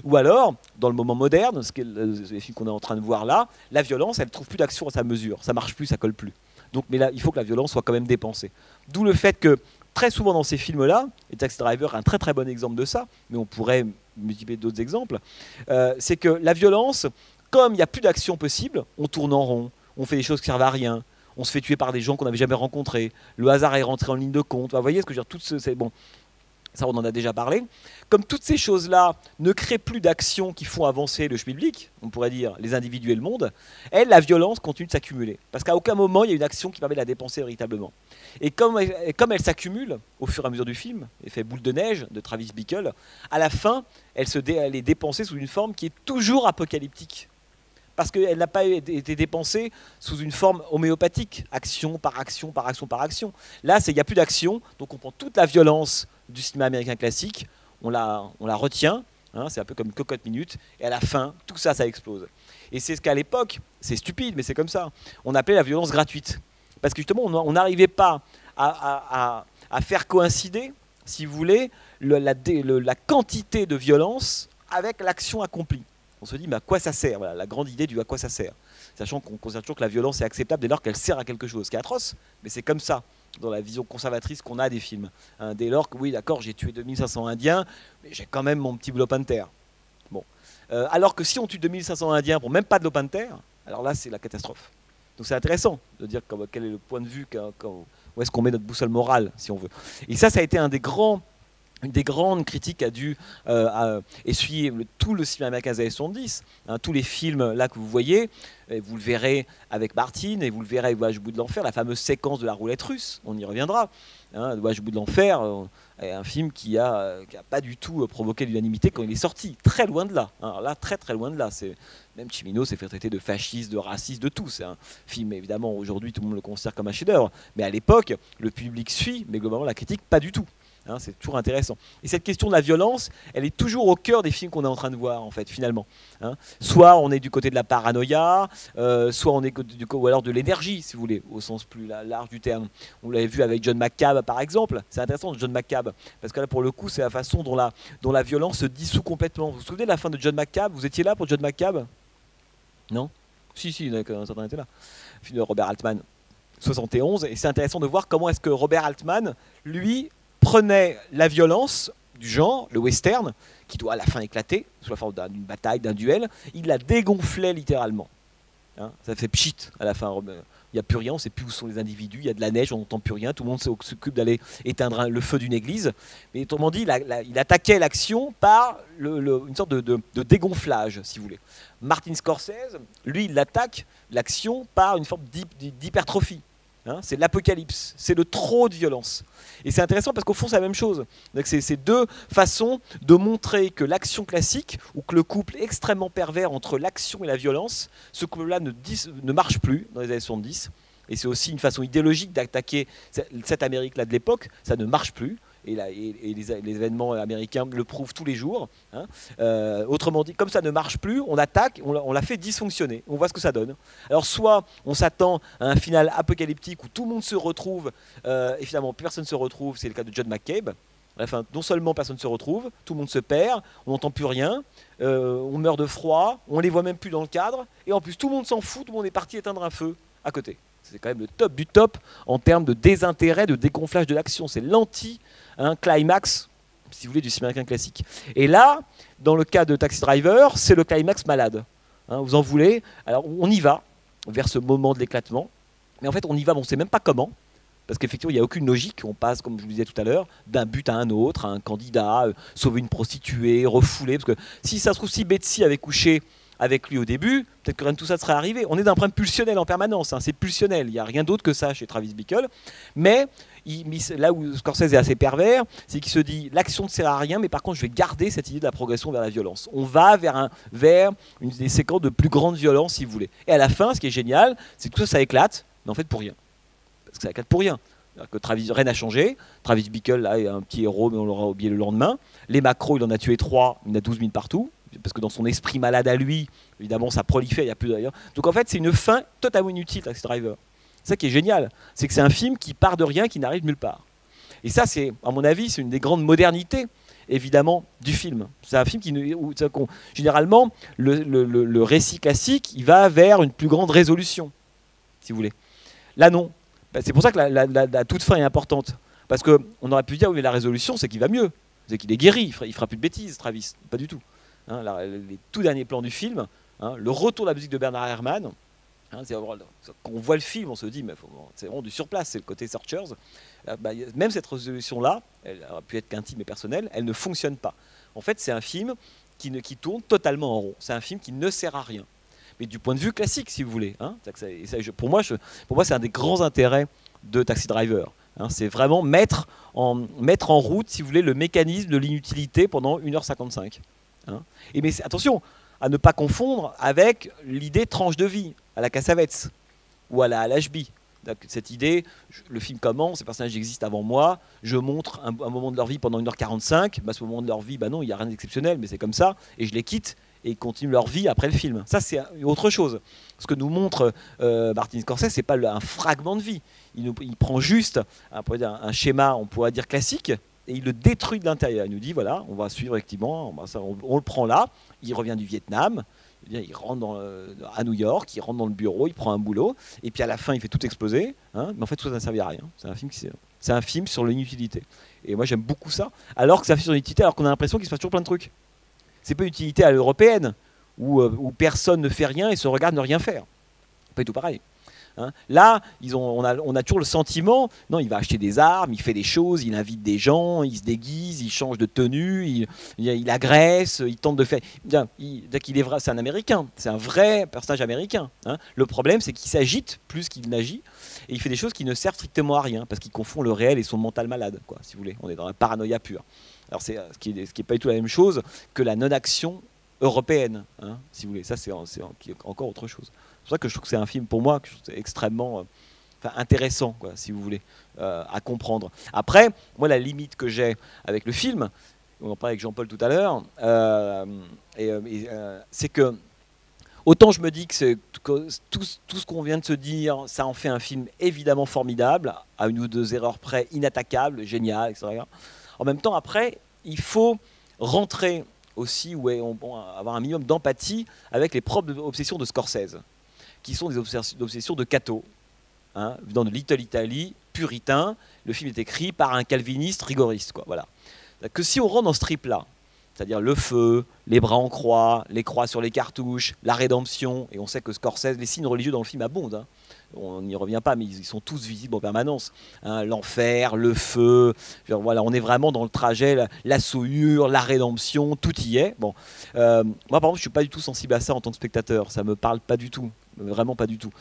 ou alors, dans le moment moderne, ce qui est les films qu'on est en train de voir là, la violence, elle ne trouve plus d'action à sa mesure. Ça marche plus, ça colle plus. Donc, mais là, il faut que la violence soit quand même dépensée. D'où le fait que, très souvent dans ces films-là, et Taxi Driver est un très très bon exemple de ça, mais on pourrait multiplier d'autres exemples, c'est que la violence, comme il n'y a plus d'action possible, on tourne en rond, on fait des choses qui servent à rien, on se fait tuer par des gens qu'on n'avait jamais rencontrés, le hasard est rentré en ligne de compte. Vous voyez ce que je veux dire, c'est bon. Ça, on en a déjà parlé. Comme toutes ces choses-là ne créent plus d'actions qui font avancer le schmilblick, on pourrait dire les individus et le monde, la violence continue de s'accumuler. Parce qu'à aucun moment, il y a une action qui permet de la dépenser véritablement. Et comme elle s'accumule au fur et à mesure du film, effet boule de neige de Travis Bickle, à la fin, elle est dépensée sous une forme qui est toujours apocalyptique. Parce qu'elle n'a pas été dépensée sous une forme homéopathique, action par action par action par action. Là, il n'y a plus d'action, donc on prend toute la violence du cinéma américain classique, on la retient, c'est un peu comme une cocotte minute, et à la fin, tout ça, ça explose. Et c'est ce qu'à l'époque, c'est stupide, mais c'est comme ça, on appelait la violence gratuite. Parce que justement, on n'arrivait pas à faire coïncider, si vous voulez, la quantité de violence avec l'action accomplie. On se dit, mais à quoi ça sert? Voilà, la grande idée du à quoi ça sert. Sachant qu'on considère toujours que la violence est acceptable dès lors qu'elle sert à quelque chose, ce qui est atroce, mais c'est comme ça, dans la vision conservatrice qu'on a des films. Dès lors que, oui, d'accord, j'ai tué 2500 Indiens, mais j'ai quand même mon petit Black Panther. Bon. Alors que si on tue 2500 Indiens pour même pas de Black Panther, alors là, c'est la catastrophe. Donc c'est intéressant de dire quel est le point de vue, où est-ce qu'on met notre boussole morale, si on veut. Et ça a été une des grandes critiques qu'a dû essuyer tout le cinéma américain des années 70. Tous les films là que vous voyez, vous le verrez avec Martin et vous le verrez avec Voyage au bout de l'enfer, la fameuse séquence de la roulette russe, on y reviendra. Voyage au bout de l'enfer est un film qui a pas du tout provoqué l'unanimité quand il est sorti, très loin de là. Alors là, très très loin de là. Même Cimino s'est fait traiter de fasciste, de raciste, de tout. C'est un film, évidemment, aujourd'hui tout le monde le considère comme un chef-d'œuvre, mais à l'époque, le public suit, mais globalement la critique pas du tout. C'est toujours intéressant. Et cette question de la violence, elle est toujours au cœur des films qu'on est en train de voir, en fait, finalement. Soit on est du côté de la paranoïa, soit on est ou alors de l'énergie, si vous voulez, au sens plus large du terme. On l'avait vu avec John McCabe, par exemple. C'est intéressant, John McCabe, parce que là, pour le coup, c'est la façon dont la violence se dissout complètement. Vous vous souvenez de la fin de John McCabe? Vous étiez là pour John McCabe? Non? Si, un certain était là. Film de Robert Altman, 71. Et c'est intéressant de voir comment est-ce que Robert Altman, lui, prenait la violence du genre, le western, qui doit à la fin éclater, sous la forme d'une bataille, d'un duel, il la dégonflait littéralement. Ça fait pchit à la fin. Il n'y a plus rien, on ne sait plus où sont les individus, il y a de la neige, on n'entend plus rien, tout le monde s'occupe d'aller éteindre le feu d'une église. Mais autrement dit, il attaquait l'action par une sorte de dégonflage, si vous voulez. Martin Scorsese, lui, il attaque l'action par une forme d'hypertrophie. Hein, c'est l'apocalypse, c'est le trop de violence. Et c'est intéressant parce qu'au fond, c'est la même chose. C'est deux façons de montrer que l'action classique, ou que le couple extrêmement pervers entre l'action et la violence, ce couple-là ne marche plus dans les années 70. Et c'est aussi une façon idéologique d'attaquer cette Amérique-là de l'époque. Ça ne marche plus. Et les événements américains le prouvent tous les jours. Hein. Autrement dit, comme ça ne marche plus, on attaque, on la fait dysfonctionner. On voit ce que ça donne. Alors soit on s'attend à un final apocalyptique où tout le monde se retrouve, et finalement personne ne se retrouve, c'est le cas de John McCabe. Enfin, non seulement personne ne se retrouve, tout le monde se perd, on n'entend plus rien, on meurt de froid, on les voit même plus dans le cadre, et en plus tout le monde s'en fout, tout le monde est parti éteindre un feu à côté. C'est quand même le top du top en termes de désintérêt, de dégonflage de l'action. C'est l'anti-climax, si vous voulez, du cinéma américain classique. Et là, dans le cas de Taxi Driver, c'est le climax malade. Hein, vous en voulez. Alors on y va vers ce moment de l'éclatement. Mais en fait, on y va, on ne sait même pas comment. Parce qu'effectivement, il n'y a aucune logique. On passe, comme je vous disais tout à l'heure, d'un but à un autre, à un candidat, sauver une prostituée, refouler. Parce que si ça se trouve, si Betsy avait couché avec lui au début, peut-être que rien de tout ça serait arrivé. On est d'un point pulsionnel en permanence, hein, c'est pulsionnel, il n'y a rien d'autre que ça chez Travis Bickle. Mais là où Scorsese est assez pervers, c'est qu'il se dit l'action ne sert à rien, mais par contre je vais garder cette idée de la progression vers la violence. On va vers des séquences de plus grande violence, si vous voulez. Et à la fin, ce qui est génial, c'est que tout ça éclate, mais en fait pour rien. Parce que ça éclate pour rien. Que rien n'a changé. Travis Bickle là, est un petit héros, mais on l'aura oublié le lendemain. Les macros, il en a tué 3, il en a 12 000 partout. Parce que dans son esprit malade à lui, évidemment, ça prolifère, il n'y a plus d'ailleurs. Donc en fait, c'est une fin totalement inutile, Taxi Driver. C'est ça qui est génial, c'est que c'est un film qui part de rien, qui n'arrive nulle part. Et ça, c'est, à mon avis, c'est une des grandes modernités, évidemment, du film. C'est un film généralement, le récit classique, il va vers une plus grande résolution, si vous voulez. Là, non. C'est pour ça que la toute fin est importante. Parce qu'on aurait pu dire, oui, mais la résolution, c'est qu'il va mieux. C'est qu'il est guéri, il fera plus de bêtises, Travis. Pas du tout. Hein, les tout derniers plans du film, hein, le retour de la musique de Bernard Herrmann, hein, quand on voit le film, on se dit, mais c'est vraiment du surplace, c'est le côté Searchers. Même cette résolution-là, elle aurait pu être qu'intime et personnelle, elle ne fonctionne pas. En fait, c'est un film qui tourne totalement en rond. C'est un film qui ne sert à rien. Mais du point de vue classique, si vous voulez. Hein, pour moi, c'est un des grands intérêts de Taxi Driver. Hein, c'est vraiment mettre en route, si vous voulez, le mécanisme de l'inutilité pendant 1h55. Hein. Mais attention à ne pas confondre avec l'idée tranche de vie à la Cassavetes ou à la Lashby. Cette idée, le film commence, ces personnages existent avant moi, je montre un moment de leur vie pendant 1h45, ce moment de leur vie, non, il n'y a rien d'exceptionnel, mais c'est comme ça, et je les quitte, et ils continuent leur vie après le film. Ça, c'est autre chose. Ce que nous montre Martin Scorsese, c'est pas un fragment de vie. Il prend juste un schéma, on pourrait dire classique, et il le détruit de l'intérieur. Il nous dit, voilà, on va suivre effectivement, on le prend là, il revient du Vietnam, il rentre à New York, il rentre dans le bureau, il prend un boulot, et puis à la fin, il fait tout exploser, hein, mais en fait, tout ça ne servait à rien. C'est un film sur l'inutilité. Et moi, j'aime beaucoup ça, alors que c'est un film sur l'inutilité, alors qu'on a l'impression qu'il se passe toujours plein de trucs. C'est pas une utilité à l'européenne, où personne ne fait rien et se regarde ne rien faire. Pas du tout pareil. Hein. Là, on a toujours le sentiment, non, il va acheter des armes, il fait des choses, il invite des gens, il se déguise, il change de tenue, il agresse, il tente de faire. C'est un Américain, c'est un vrai personnage américain. Hein. Le problème, c'est qu'il s'agite plus qu'il n'agit, et il fait des choses qui ne servent strictement à rien, parce qu'il confond le réel et son mental malade, quoi, si vous voulez. On est dans la paranoïa pure. Alors, ce qui est pas du tout la même chose que la non-action européenne, hein, si vous voulez. Ça, c'est encore autre chose. C'est pour ça que je trouve que c'est un film, pour moi, extrêmement intéressant, quoi, si vous voulez, à comprendre. Après, moi, la limite que j'ai avec le film, on en parlait avec Jean-Paul tout à l'heure, c'est que autant je me dis que tout ce qu'on vient de se dire, ça en fait un film évidemment formidable, à une ou deux erreurs près, inattaquable, génial, etc. En même temps, après, il faut rentrer aussi, avoir un minimum d'empathie avec les propres obsessions de Scorsese, qui sont des obsessions de Cato, hein, venant de Little Italy, puritain. Le film est écrit par un calviniste rigoriste, quoi, voilà. Que si on rentre dans ce trip-là, c'est-à-dire le feu, les bras en croix, les croix sur les cartouches, la rédemption, et on sait que Scorsese, les signes religieux dans le film abondent, hein. On n'y revient pas, mais ils sont tous visibles en permanence. Hein, l'enfer, le feu, voilà, on est vraiment dans le trajet, la souillure, la rédemption, tout y est. Bon, moi, par exemple, je ne suis pas du tout sensible à ça en tant que spectateur, ça ne me parle pas du tout. Vraiment pas du tout.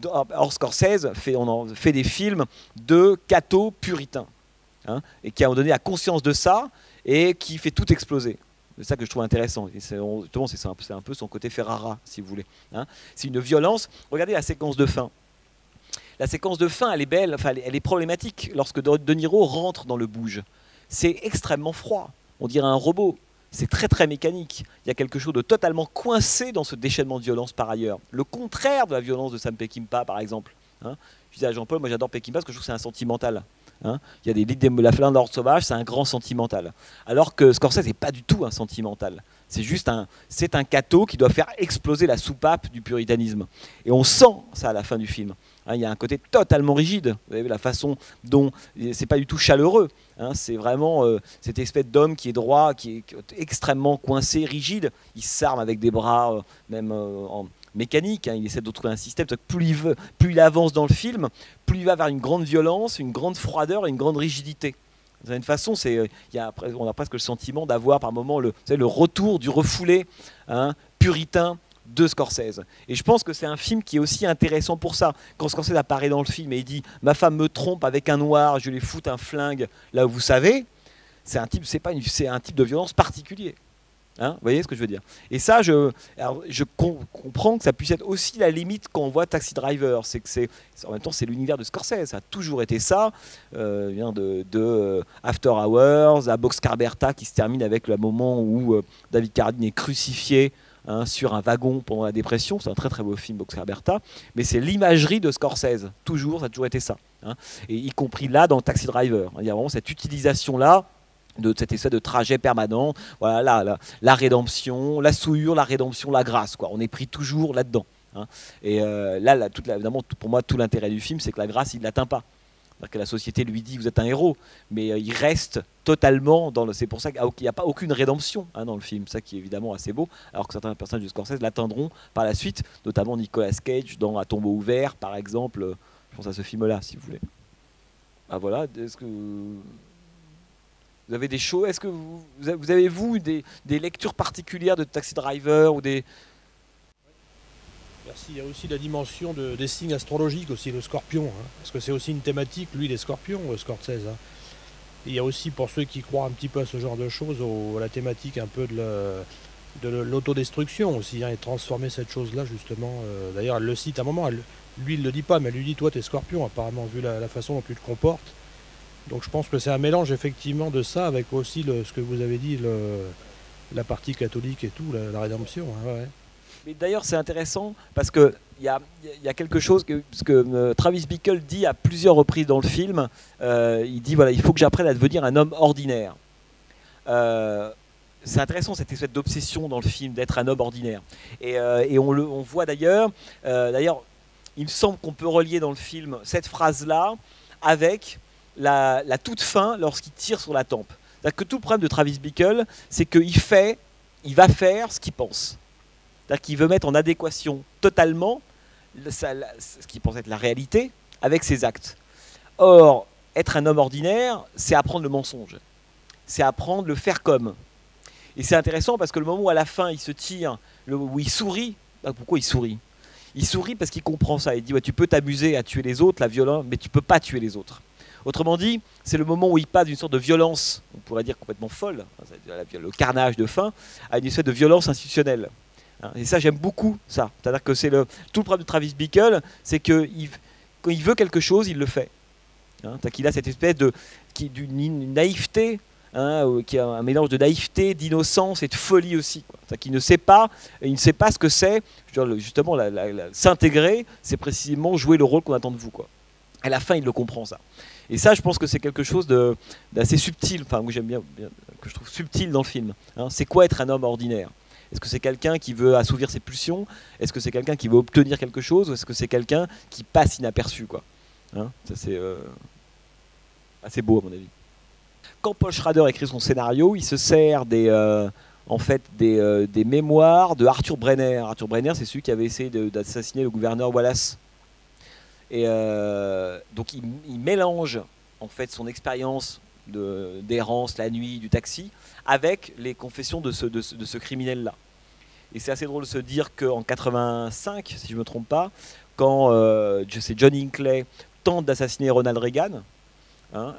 Or Scorsese fait des films de cathos puritains, hein, et qui à un moment donné a conscience de ça et qui fait tout exploser. C'est ça que je trouve intéressant. C'est un peu son côté Ferrara, si vous voulez. Hein. C'est une violence. Regardez la séquence de fin. La séquence de fin, elle est belle, enfin, elle est problématique lorsque De Niro rentre dans le bouge. C'est extrêmement froid. On dirait un robot. C'est très très mécanique. Il y a quelque chose de totalement coincé dans ce déchaînement de violence par ailleurs. Le contraire de la violence de Sam Peckinpah, par exemple. Hein. Je disais à Jean-Paul, moi j'adore Peckinpah parce que je trouve que c'est un sentimental. Hein. Il y a des livres de La Flamme d'Ordre Sauvage, c'est un grand sentimental. Alors que Scorsese n'est pas du tout un sentimental. C'est un cateau qui doit faire exploser la soupape du puritanisme. Et on sent ça à la fin du film. Hein, il y a un côté totalement rigide. Vous avez la façon dont c'est pas du tout chaleureux. Hein, c'est vraiment cette espèce d'homme qui est droit, qui est extrêmement coincé, rigide. Il s'arme avec des bras même en mécanique. Hein, il essaie de trouver un système. Plus il avance dans le film, plus il va vers une grande violence, une grande froideur et une grande rigidité. D'une certaine façon, on a presque le sentiment d'avoir par moment le retour du refoulé, hein, puritain de Scorsese. Et je pense que c'est un film qui est aussi intéressant pour ça. Quand Scorsese apparaît dans le film et il dit « Ma femme me trompe avec un noir, je lui foute un flingue là où vous savez », c'est un type de violence particulier. Hein, vous voyez ce que je veux dire? Et ça, je comprends que ça puisse être aussi la limite quand on voit Taxi Driver. En même temps, c'est l'univers de Scorsese. Ça a toujours été ça. De After Hours à Boxcar Bertha qui se termine avec le moment où David Carradine est crucifié, hein, sur un wagon pendant la dépression. C'est un très très beau film, Boxcar Bertha. Mais c'est l'imagerie de Scorsese. Ça a toujours été ça. Hein, et y compris là dans Taxi Driver. Il y a vraiment cette utilisation-là de cette espèce de trajet permanent, voilà, la rédemption, la souillure, la rédemption, la grâce, quoi. On est pris toujours là-dedans. Hein. Et évidemment, pour moi, tout l'intérêt du film, c'est que la grâce, il ne l'atteint pas. C'est-à-dire que la société lui dit, vous êtes un héros, mais il reste totalement dans le... C'est pour ça qu'il n'y a pas aucune rédemption, hein, dans le film, ça qui est évidemment assez beau, alors que certains personnages de Scorsese l'atteindront par la suite, notamment Nicolas Cage dans À tombeau ouvert, par exemple. Je pense à ce film-là, si vous voulez. Ah voilà, est-ce que... Vous avez des shows? Est-ce que vous avez des lectures particulières de Taxi Driver ou des... Merci. Il y a aussi la dimension des signes astrologiques, aussi le scorpion, hein, parce que c'est aussi une thématique, lui, les scorpions, Scorsese. Hein. Et il y a aussi, pour ceux qui croient un petit peu à ce genre de choses, la thématique un peu de l'autodestruction aussi, hein, et transformer cette chose-là, justement. D'ailleurs, elle le cite à un moment, lui, il ne le dit pas, mais elle lui dit, toi, t'es scorpion, apparemment, vu la façon dont tu te comportes. Donc je pense que c'est un mélange effectivement de ça avec aussi ce que vous avez dit, la partie catholique et tout, la rédemption. Hein, ouais. Mais d'ailleurs c'est intéressant parce qu'il y a quelque chose que Travis Bickle dit à plusieurs reprises dans le film. Il dit voilà, il faut que j'apprenne à devenir un homme ordinaire. C'est intéressant cette espèce d'obsession dans le film d'être un homme ordinaire. Et on voit d'ailleurs, il me semble qu'on peut relier dans le film cette phrase-là avec la toute fin lorsqu'il tire sur la tempe. C'est-à-dire que tout le problème de Travis Bickle, c'est qu'il va faire ce qu'il pense. C'est-à-dire qu'il veut mettre en adéquation totalement ce qu'il pense être la réalité avec ses actes. Or, être un homme ordinaire, c'est apprendre le mensonge. C'est apprendre le faire comme. Et c'est intéressant parce que le moment où à la fin il se tire, où il sourit, pourquoi il sourit? Il sourit parce qu'il comprend ça. Il dit ouais, tu peux t'amuser à tuer les autres, la violence, mais tu ne peux pas tuer les autres. Autrement dit, c'est le moment où il passe d'une sorte de violence, on pourrait dire complètement folle, le carnage de fin, à une espèce de violence institutionnelle. Et ça, j'aime beaucoup ça. C'est-à-dire que tout le problème de Travis Bickle, c'est que quand il veut quelque chose, il le fait. Qu'il a cette espèce d'une naïveté, qui a un mélange de naïveté, d'innocence et de folie aussi. Il ne sait pas ce que c'est. Justement, s'intégrer, c'est précisément jouer le rôle qu'on attend de vous, quoi. À la fin, il le comprend, ça. Et ça, je pense que c'est quelque chose d'assez subtil, enfin, que j'aime bien, que je trouve subtil dans le film. C'est quoi être un homme ordinaire? Est-ce que c'est quelqu'un qui veut assouvir ses pulsions? Est-ce que c'est quelqu'un qui veut obtenir quelque chose? Ou est-ce que c'est quelqu'un qui passe inaperçu, quoi? Ça, c'est assez beau, à mon avis. Quand Paul Schrader écrit son scénario, il se sert des mémoires de Arthur Brenner. Arthur Brenner, c'est celui qui avait essayé d'assassiner le gouverneur Wallace. Et donc il mélange en fait son expérience d'errance la nuit du taxi avec les confessions de ce criminel-là. Et c'est assez drôle de se dire qu'en 85, si je ne me trompe pas, quand c'est John Hinckley tente d'assassiner Ronald Reagan, hein,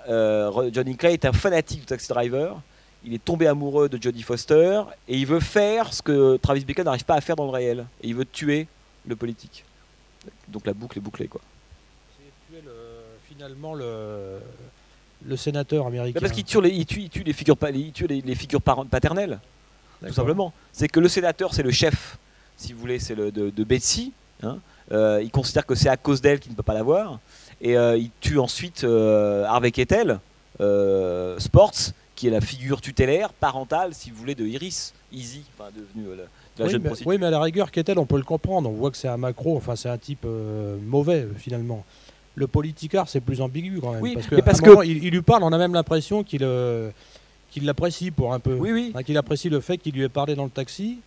John Hinckley est un fanatique du Taxi Driver. Il est tombé amoureux de Jodie Foster et il veut faire ce que Travis Bickle n'arrive pas à faire dans le réel. Et il veut tuer le politique. Donc la boucle est bouclée, quoi. C'est tuer finalement le sénateur américain. Parce qu'il tue les figures, les figures paternelles, tout simplement. C'est que le sénateur, c'est le chef, si vous voulez, c'est de Betsy. Hein. Il considère que c'est à cause d'elle qu'il ne peut pas l'avoir. Et il tue ensuite Harvey Keitel, Sports, qui est la figure tutélaire, parentale, si vous voulez, de Iris, Easy, enfin devenue la jeune prostituée. Oui, mais à la rigueur, Keitel, on peut le comprendre. On voit que c'est un macro, enfin c'est un type mauvais, finalement. Le politicard, c'est plus ambigu quand même. Oui, parce que il lui parle, on a même l'impression qu'il l'apprécie pour un peu. Oui, oui. Hein, qu'il apprécie le fait qu'il lui ait parlé dans le taxi.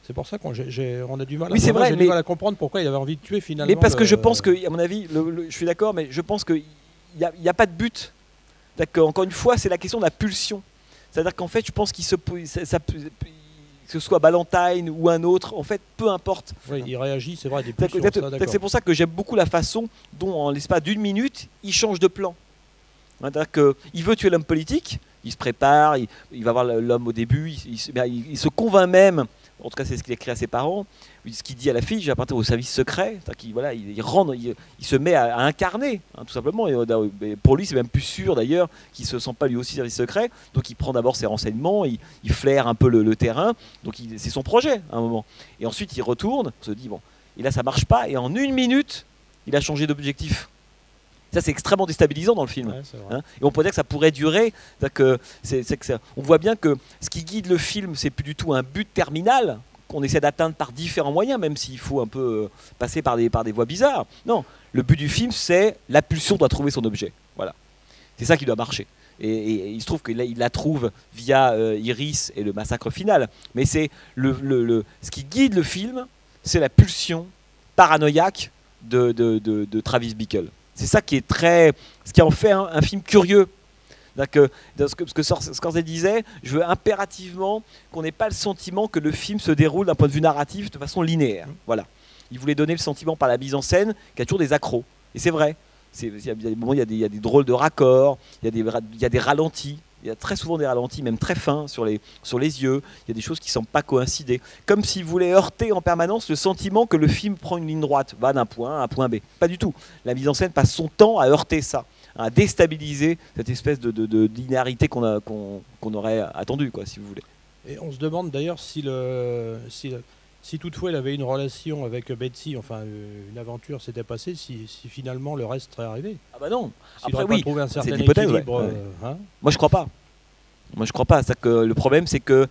C'est pour ça qu'on a du mal, du mal à comprendre pourquoi il avait envie de tuer finalement. Mais parce que je pense que, à mon avis, je suis d'accord, mais je pense qu'il n'y a pas de but. Encore une fois, c'est la question de la pulsion. C'est-à-dire qu'en fait, je pense que ce soit Ballantyne ou un autre, en fait, peu importe. Oui, il réagit, c'est vrai, des pulsions. C'est pour ça que j'aime beaucoup la façon dont, en l'espace d'une minute, il change de plan. C'est-à-dire qu'il veut tuer l'homme politique, il se prépare, il va voir l'homme au début, il se convainc même, en tout cas c'est ce qu'il écrit à ses parents, ce qu'il dit à la fille, j'ai appartenu au service secret, il se met à incarner, hein, tout simplement. Et pour lui, c'est même plus sûr d'ailleurs qu'il ne se sent pas lui aussi service secret, donc il prend d'abord ses renseignements, il flaire un peu le terrain, donc c'est son projet à un moment. Et ensuite il retourne, on se dit, bon, et là ça marche pas, et en une minute, il a changé d'objectif. Ça, c'est extrêmement déstabilisant dans le film. Ouais, hein, et on pourrait dire que ça pourrait durer. On voit bien que ce qui guide le film, c'est plus du tout un but terminal qu'on essaie d'atteindre par différents moyens, même s'il faut un peu passer par des voies bizarres. Non, le but du film, c'est la pulsion doit trouver son objet. Voilà. C'est ça qui doit marcher. Et il se trouve qu'il la trouve via Iris et le massacre final. Mais c'est ce qui guide le film, c'est la pulsion paranoïaque de Travis Bickle. C'est ça qui est ce qui en fait un film curieux. Ce que Scorsese disait, je veux impérativement qu'on n'ait pas le sentiment que le film se déroule d'un point de vue narratif de façon linéaire. Voilà. Il voulait donner le sentiment par la mise en scène qu'il y a toujours des accros. Et c'est vrai. Il y a des moments, il y a des drôles de raccords, il y a des ralentis. Il y a très souvent des ralentis, même très fins, sur les yeux. Il y a des choses qui ne semblent pas coïncider. Comme s'il voulait heurter en permanence le sentiment que le film prend une ligne droite, va d'un point A à un point B. Pas du tout. La mise en scène passe son temps à heurter ça, à déstabiliser cette espèce de linéarité qu'on aurait attendue, quoi, si vous voulez. Et on se demande d'ailleurs si toutefois il avait une relation avec Betsy, enfin une aventure s'était passée, si finalement le reste serait arrivé. Ah bah non. S'il aurait pas trouvé un certain hypothèse, équilibre. Ouais. Hein. Moi je crois pas. Que le problème c'est qu'en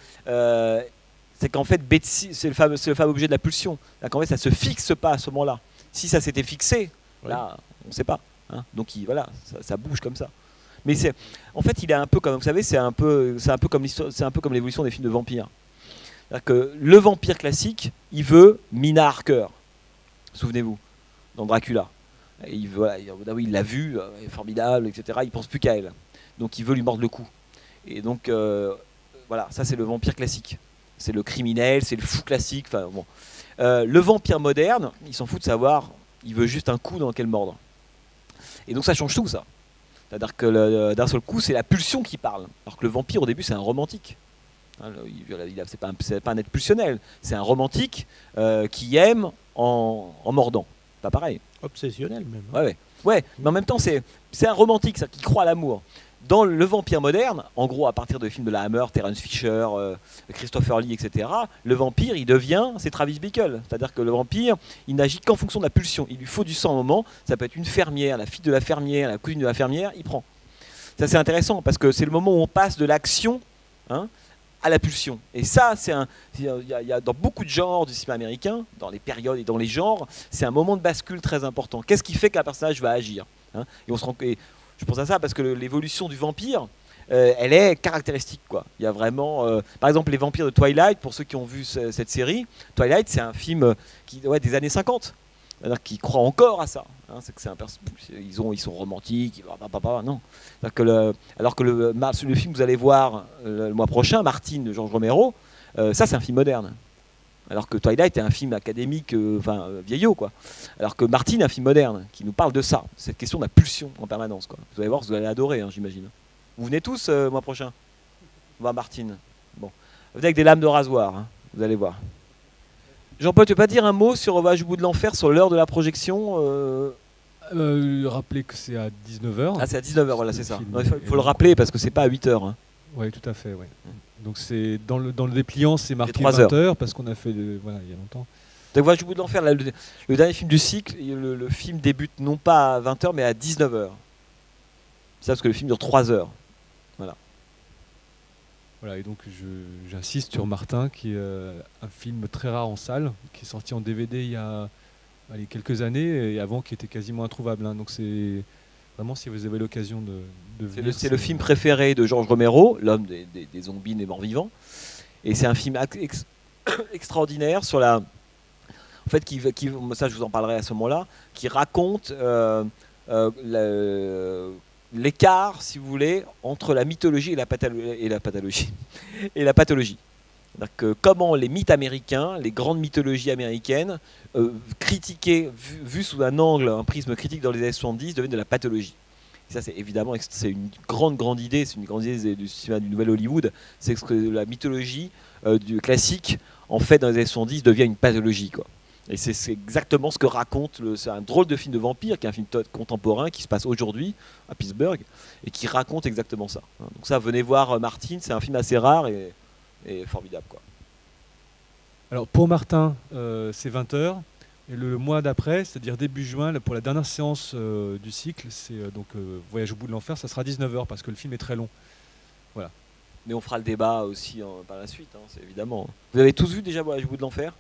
fait Betsy, c'est le fameux objet de la pulsion. En fait ça se fixe pas à ce moment-là. Si ça s'était fixé, là on sait pas. Hein. Donc ça bouge comme ça. Mais en fait il est un peu comme vous savez, c'est un peu comme l'évolution des films de vampires. C'est-à-dire que le vampire classique, il veut Mina Harker. Souvenez-vous, dans Dracula. Il l'a vue, elle est formidable, etc. Il pense plus qu'à elle. Donc il veut lui mordre le cou. Et donc voilà, ça c'est le vampire classique. C'est le criminel, c'est le fou classique. Enfin bon. Le vampire moderne, il s'en fout de savoir. Il veut juste un coup dans lequel mordre. Et donc ça change tout, ça. C'est-à-dire que d'un seul coup, c'est la pulsion qui parle. Alors que le vampire, au début, c'est un romantique. C'est pas un être pulsionnel, c'est un romantique qui aime en mordant. Pas pareil. Obsessionnel même. Ouais, mais en même temps c'est un romantique, ça, qui croit à l'amour. Dans le vampire moderne, en gros à partir de films de la Hammer, Terence Fisher, Christopher Lee, etc., le vampire c'est Travis Bickle. C'est-à-dire que le vampire, il n'agit qu'en fonction de la pulsion. Il lui faut du sang au moment, ça peut être une fermière, la fille de la fermière, la cousine de la fermière, il prend. Ça c'est intéressant parce que c'est le moment où on passe de l'action à la pulsion. Et ça, il y a dans beaucoup de genres du cinéma américain, dans les périodes et dans les genres, c'est un moment de bascule très important. Qu'est-ce qui fait qu'un personnage va agir, Et je pense à ça parce que l'évolution du vampire, elle est caractéristique, quoi. Il y a vraiment, par exemple, les vampires de Twilight, pour ceux qui ont vu cette série, Twilight, c'est un film des années 50. C'est-à-dire qu'ils croient encore à ça. C'est que ils sont romantiques, non. Alors que le film que vous allez voir le mois prochain, Martine de Georges Romero, ça c'est un film moderne. Alors que Twilight est un film académique, vieillot, quoi. Alors que Martin est un film moderne, qui nous parle de ça, cette question de la pulsion en permanence, quoi. Vous allez voir, vous allez adorer, hein, j'imagine. Vous venez tous mois prochain? On va Martin. Bon. Venez avec des lames de rasoir, hein, vous allez voir. Jean-Paul, tu peux pas dire un mot sur Voyage au bout de l'enfer, sur l'heure de la projection Rappelez que c'est à 19h. Ah, c'est à 19h, voilà, c'est ça. Il faut le rappeler parce que c'est pas à 8h. Hein. Oui, tout à fait, ouais. Donc c'est dans le dépliant, c'est marqué 20h parce qu'on a fait voilà, il y a longtemps. Donc Voyage au bout de l'enfer, le dernier film du cycle, le film débute non pas à 20h mais à 19h. C'est ça parce que le film dure 3 heures. Voilà. Voilà, et donc j'insiste sur Martin, qui est un film très rare en salle, qui est sorti en DVD il y a quelques années, et avant qui était quasiment introuvable. Hein. Donc c'est vraiment, si vous avez l'occasion de venir... C'est le film préféré de George Romero, l'homme des zombies, des morts vivants. Et c'est un film extraordinaire sur la... En fait, ça je vous en parlerai à ce moment-là, qui raconte l'écart, si vous voulez, entre la mythologie et la pathologie. Que comment les mythes américains, les grandes mythologies américaines, critiquées, vues sous un prisme critique dans les années 70, deviennent de la pathologie. Et ça, c'est évidemment une grande idée, c'est une grande idée du cinéma du Nouvel Hollywood, c'est que la mythologie du classique, en fait, dans les années 70, devient une pathologie, quoi. Et c'est exactement ce que raconte, c'est un drôle de film de vampire, qui est un film contemporain qui se passe aujourd'hui à Pittsburgh, et qui raconte exactement ça. Donc ça, venez voir Martin, c'est un film assez rare et formidable, quoi. Alors pour Martin, c'est 20h, et le mois d'après, c'est-à-dire début juin, pour la dernière séance du cycle, c'est Voyage au bout de l'enfer, ça sera 19h parce que le film est très long. Voilà. Mais on fera le débat aussi par la suite, hein, c'est évidemment. Vous avez tous vu déjà Voyage au bout de l'enfer?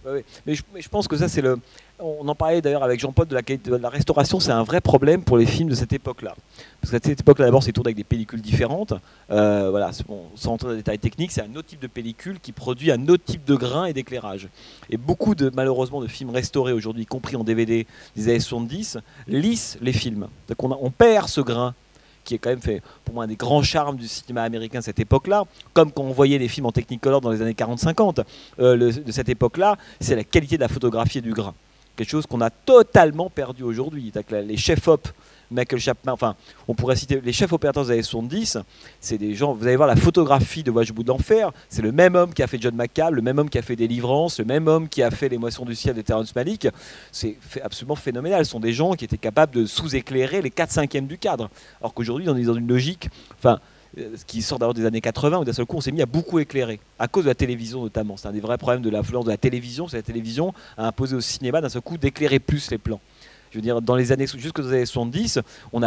Ouais. Mais je pense que ça, c'est le... On en parlait d'ailleurs avec Jean-Paul de la restauration, c'est un vrai problème pour les films de cette époque-là. Parce qu'à cette époque-là, d'abord, c'est tourné avec des pellicules différentes. Voilà, sans entrer dans les détails techniques, c'est un autre type de pellicule qui produit un autre type de grain et d'éclairage. Et beaucoup, malheureusement, de films restaurés aujourd'hui, y compris en DVD des années 70, lissent les films. Donc on perd ce grain qui est quand même fait pour moi un des grands charmes du cinéma américain de cette époque-là, comme quand on voyait les films en Technicolor dans les années 40-50 de cette époque-là, c'est la qualité de la photographie et du grain. Quelque chose qu'on a totalement perdu aujourd'hui. Les chefs-op, Michael Chapman, enfin, on pourrait citer les chefs opérateurs des années 70, c'est des gens, vous allez voir la photographie de Voyage au bout de l'enfer, c'est le même homme qui a fait John McCabe, le même homme qui a fait Délivrance, le même homme qui a fait Les Moissons du ciel de Terrence Malick. C'est absolument phénoménal. Ce sont des gens qui étaient capables de sous-éclairer les 4/5 du cadre. Alors qu'aujourd'hui, on est dans une logique, qui sort d'abord des années 80, où d'un seul coup, on s'est mis à beaucoup éclairer, à cause de la télévision notamment. C'est un des vrais problèmes de l'influence de la télévision, c'est la télévision a imposé au cinéma d'un seul coup d'éclairer plus les plans. Je veux dire, dans les années, jusqu'aux années 70, on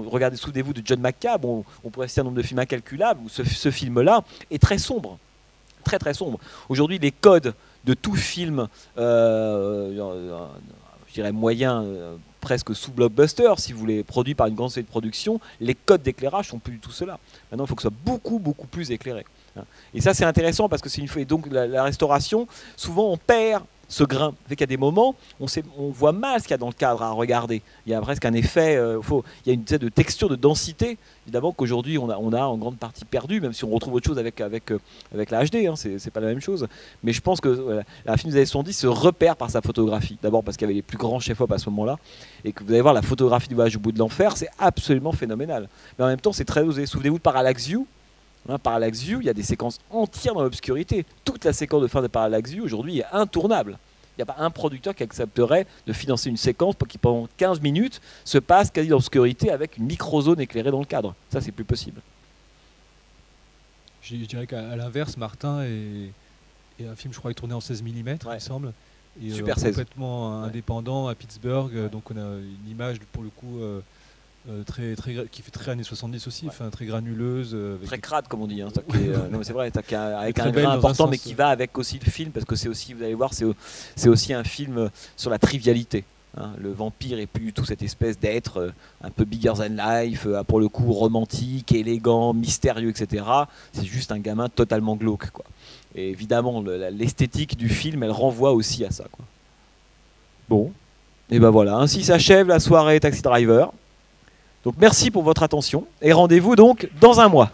regardait Souvenez-vous de John McCabe, on pourrait citer un nombre de films incalculable, où ce film-là est très sombre. Très très sombre. Aujourd'hui, les codes de tout film, je dirais moyen, presque sous blockbuster, si vous voulez, produit par une grande société de production, les codes d'éclairage sont plus du tout cela. Maintenant, il faut que ce soit beaucoup plus éclairé. Et ça, c'est intéressant parce que c'est et donc la restauration, souvent on perd ce grain. Fait qu'à des moments, on voit mal ce qu'il y a dans le cadre à regarder. Il y a presque un effet, il y a une espèce de texture, de densité, évidemment qu'aujourd'hui on a en grande partie perdu, même si on retrouve autre chose avec la HD, hein, c'est pas la même chose. Mais je pense que la film des années 70 se repère par sa photographie. D'abord parce qu'il y avait les plus grands chefs-op à ce moment-là, et que vous allez voir la photographie du Voyage au bout de l'enfer, c'est absolument phénoménal. Mais en même temps, c'est très osé. Souvenez-vous de Parallax View. Parallax View, il y a des séquences entières dans l'obscurité. Toute la séquence de fin de Parallax View aujourd'hui est intournable. Il n'y a pas un producteur qui accepterait de financer une séquence qui pendant 15 minutes se passe quasi dans l'obscurité avec une microzone éclairée dans le cadre. Ça, c'est plus possible. Je dirais qu'à l'inverse, Martin est un film, je crois, tourné en 16 mm, il me semble. Et, Super 16. Complètement indépendant à Pittsburgh. Donc on a une image, pour le coup... qui fait très années 70 aussi, très granuleuse. Très crade, comme on dit. Hein, non, c'est vrai, avec un grain important, mais qui va avec aussi le film, parce que c'est aussi, vous allez voir, c'est aussi un film sur la trivialité. Hein. Le vampire n'est plus du tout cette espèce d'être un peu bigger than life, pour le coup romantique, élégant, mystérieux, etc. C'est juste un gamin totalement glauque, quoi. Et évidemment, l'esthétique du film, elle renvoie aussi à ça, quoi. Bon, et ben voilà, ainsi s'achève la soirée Taxi Driver. Donc merci pour votre attention et rendez-vous donc dans un mois.